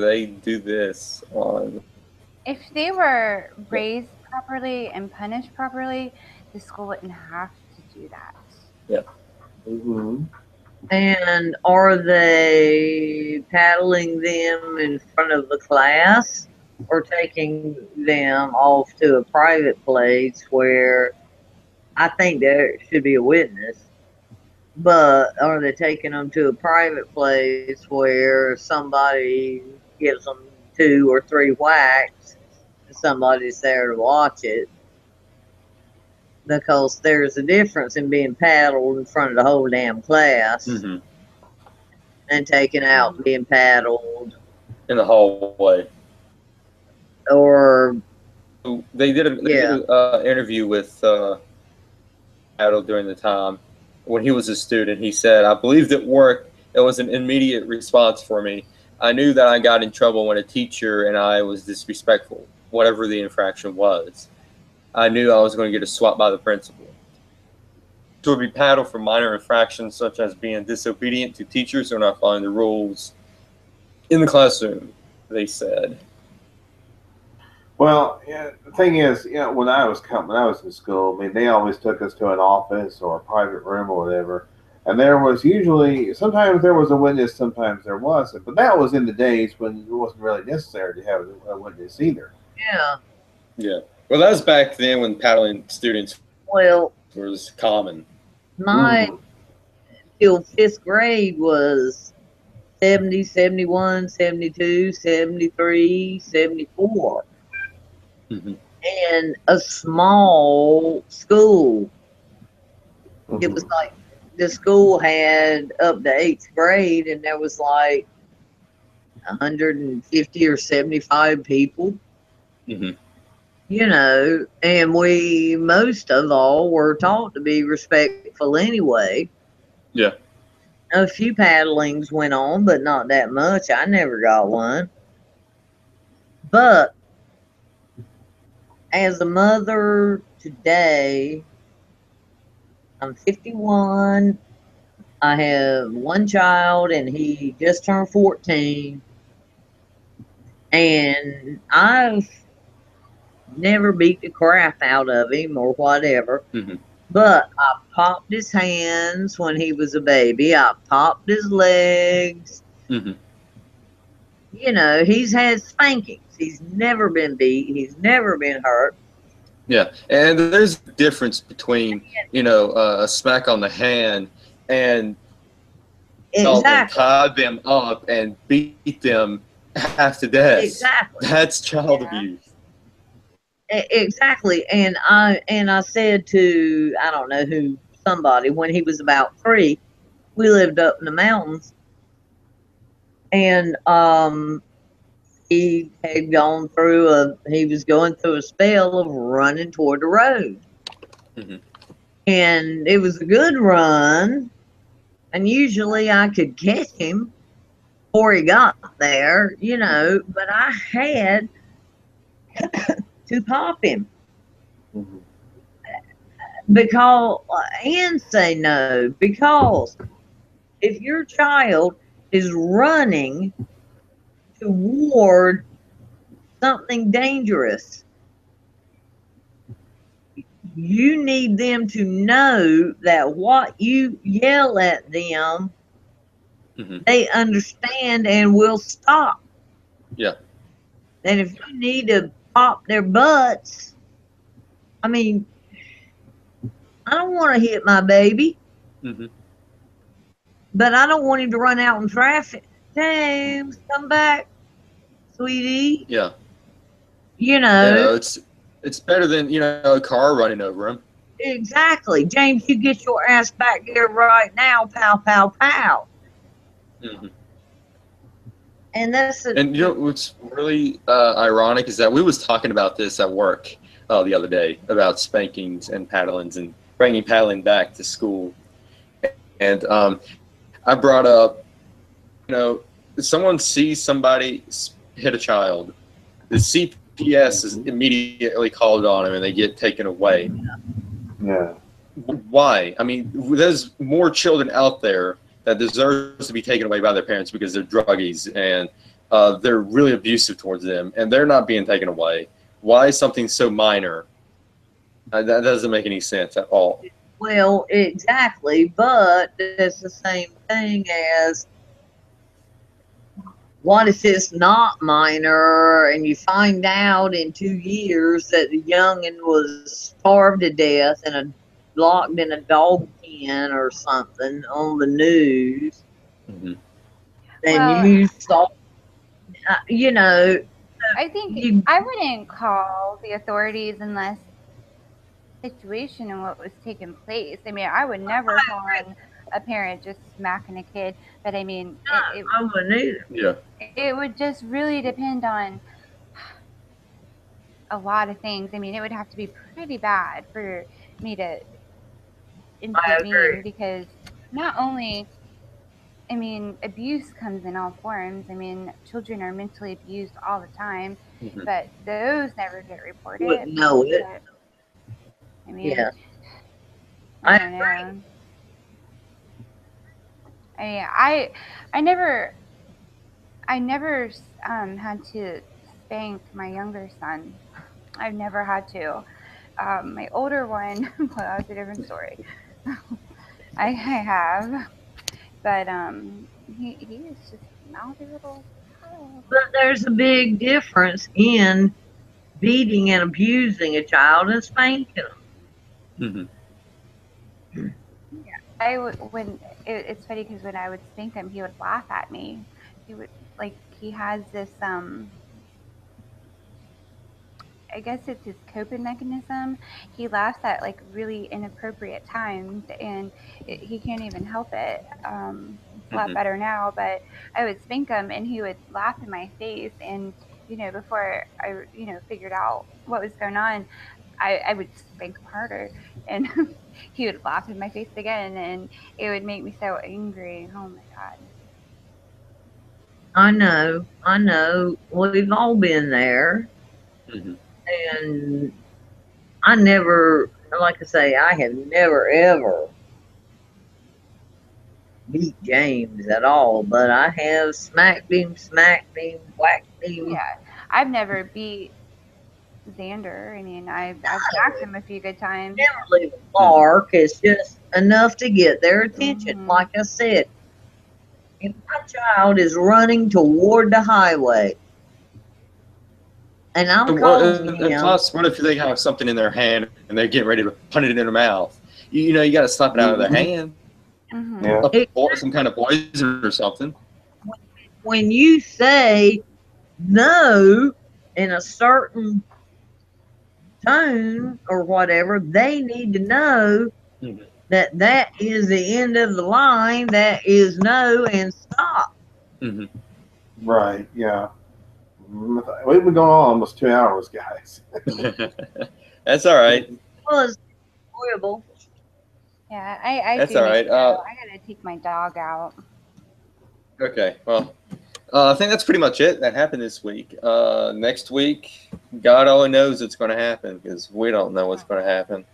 they do this on? If they were raised properly and punished properly, the school wouldn't have to do that. Yeah. Mm-hmm. And are they paddling them in front of the class or taking them off to a private place where I think there should be a witness? But are they taking them to a private place where somebody gives them 2 or 3 whacks and somebody's there to watch it? Because there's a difference in being paddled in front of the whole damn class and taken out and being paddled in the hallway. Or they did an interview with Paddle during the time when he was a student. He said, "I believed at work it was an immediate response for me. I knew that I got in trouble when a teacher and I was disrespectful, whatever the infraction was. I knew I was going to get a swat by the principal. So would be paddled for minor infractions such as being disobedient to teachers or not following the rules in the classroom," they said. Well, yeah, the thing is, when I was in school, I mean, they always took us to an office or a private room or whatever, and there was usually, sometimes there was a witness, sometimes there wasn't, but that was in the days when it wasn't really necessary to have a witness either. Yeah. Yeah. Well, that was back then when paddling students was common. My till 5th grade was 70, 71, 72, 73, 74. And a small school. It was like the school had up to 8th grade, and there was like 150 or 75 people. And we most of all were taught to be respectful anyway. Yeah. A few paddlings went on, but not that much. I never got one. But as a mother today, I'm 51. I have one child, and he just turned 14. And I've never beat the crap out of him or whatever. But I popped his hands when he was a baby. I popped his legs. He's had spankings. He's never been beat. He's never been hurt. Yeah, and there's a difference between, a smack on the hand and tie them up and beat them half to death. Exactly. That's child abuse. Exactly. And I said to, I don't know who, somebody, when he was about 3, we lived up in the mountains, and he had gone through he was going through a spell of running toward the road. And it was a good run, and usually I could catch him before he got there, but I had to pop him. Mhm. Because, and say no, because if your child is running toward something dangerous, you need them to know that what you yell at them, they understand and will stop. Yeah. And if you need to pop their butts, I mean, I don't want to hit my baby, but I don't want him to run out in traffic. James, come back, sweetie. Yeah. You know. It's better than, a car running over him. Exactly. James, you get your ass back here right now, pow, pow, pow. And that's And what's really ironic is that we was talking about this at work the other day about spankings and paddlings and bringing paddling back to school. And I brought up, if someone sees somebody hit a child, the CPS is immediately called on them and they get taken away. Yeah. Why? I mean, there's more children out there that deserves to be taken away by their parents because they're druggies and they're really abusive towards them, and they're not being taken away. Why something so minor? That doesn't make any sense at all. Well, exactly, but it's the same thing as what if it's not minor and you find out in 2 years that the youngin was starved to death and locked in a dog pen or something on the news, and you saw, I think I wouldn't call the authorities unless situation and what was taking place. I mean, I would never call on a parent just smacking a kid, but I mean, I wouldn't either. Yeah. It would just really depend on a lot of things. I mean, it would have to be pretty bad for me to intervene because not only, I mean, abuse comes in all forms. I mean, children are mentally abused all the time, but those never get reported. Wouldn't know it. I mean, yeah. I don't know. I never had to spank my younger son. I've never had to. My older one, well, that's a different story. I have, but he is just a mouthy little child. But there's a big difference in beating and abusing a child and spanking them. Yeah, it's funny because when I would spank him, he would laugh at me. He would he has this I guess it's his coping mechanism. He laughs at really inappropriate times, and he can't even help it. It's a lot better now, but I would spank him, and he would laugh in my face. And before I figured out what was going on, I would spank him harder, and he would laugh in my face again, and it would make me so angry. Oh my god! I know. We've all been there. And I never, like I say, I have never ever beat James at all, but I have smacked him, whacked him. Yeah, I've never beat Xander. I mean, I've smacked him a few good times. Never leave a mark. It's just enough to get their attention. Like I said, if my child is running toward the highway, and I'm calling him. And plus, what if they have something in their hand and they're getting ready to put it in their mouth? You got to slap it out of their hand. Some kind of poison or something. When you say no in a certain tone or whatever, they need to know that is the end of the line. That is no and stop. Right. Yeah. We've been going on almost 2 hours, guys. That's all right. It was enjoyable. Yeah, that's all right. I gotta take my dog out. Okay. Well, I think that's pretty much it that happened this week. Next week God only knows it's going to happen because we don't know what's going to happen.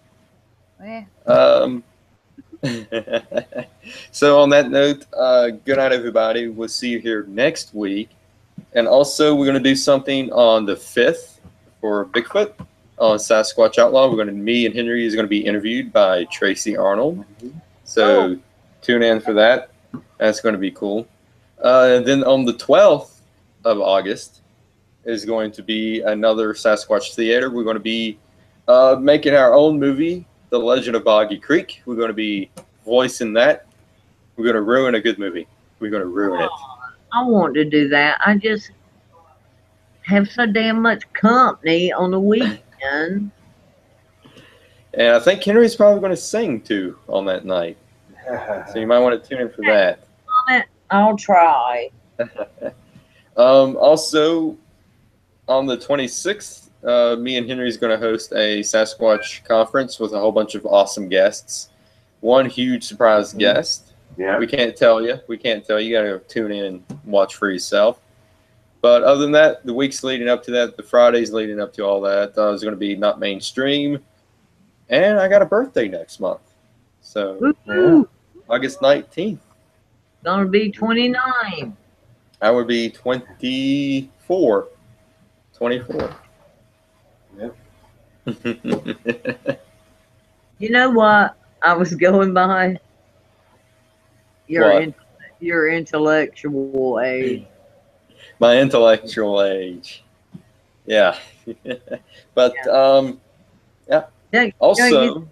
Yeah. So on that note, good night, everybody. We'll see you here next week. And also, we're going to do something on the 5th for Bigfoot on Sasquatch Outlaw. Me and Henry is going to be interviewed by Tracy Arnold. So tune in for that. That's going to be cool. And then on the 12th of August is going to be another Sasquatch Theater. We're going to be making our own movie, The Legend of Boggy Creek. We're going to be voicing that. We're going to ruin a good movie. We're going to ruin it. I want to do that. I just have so damn much company on the weekend. And I think Henry's probably going to sing too on that night. So you might want to tune in for that. I'll try. Also, on the 26th, me and Henry's going to host a Sasquatch conference with a whole bunch of awesome guests. One huge surprise guest. Yeah. We can't tell you. We can't tell you. You got to tune in and watch for yourself. But other than that, the weeks leading up to that, the Fridays leading up to all that, is going to be not MainStream. And I got a birthday next month. So, Woo-hoo. August 19th. Gonna be 29. I would be 24. 24. Yep. You know what? I was going by your intellectual age. My intellectual age. Yeah. But, yeah. Also, don't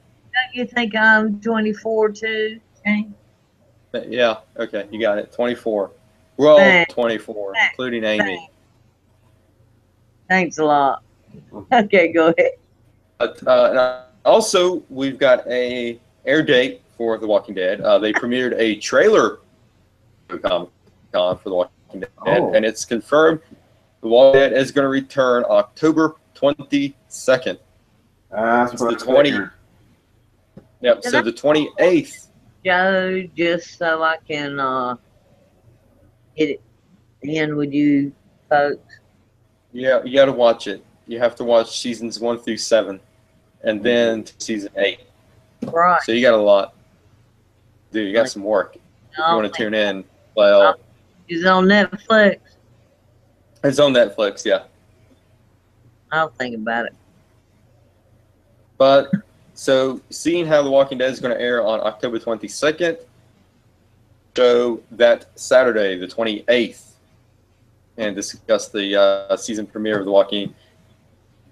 you think I'm 24 too, Shane? yeah, okay, you got it. 24. We're all Thanks. 24, including Amy. Thanks a lot. Okay, go ahead. But and also, we've got a air date for The Walking Dead. They premiered a trailer for Comic-Con for The Walking Dead, and it's confirmed The Walking Dead is going to return October 22nd. That's what the 20. Yep. So the 28th. Joe, just so I can get it in with you folks. Yeah, you got to watch it. You have to watch seasons 1 through 7, and then season 8. Right. So you got a lot. Dude, you got some work. If you want to tune in, well, it's on Netflix. it's on Netflix. Yeah. I'll think about it. But so seeing how The Walking Dead is going to air on October 22nd, so that Saturday, the 28th, and discuss the season premiere of The Walking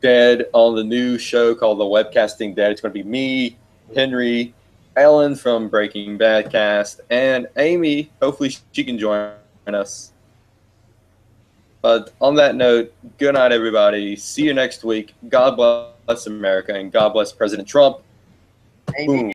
Dead on the new show called The Webcasting Dead. It's going to be me, Henry, Ellen from Breaking Bad cast, and Amy. Hopefully she can join us. But on that note, good night, everybody. See you next week. God bless America, and God bless President Trump. Amen. Boom.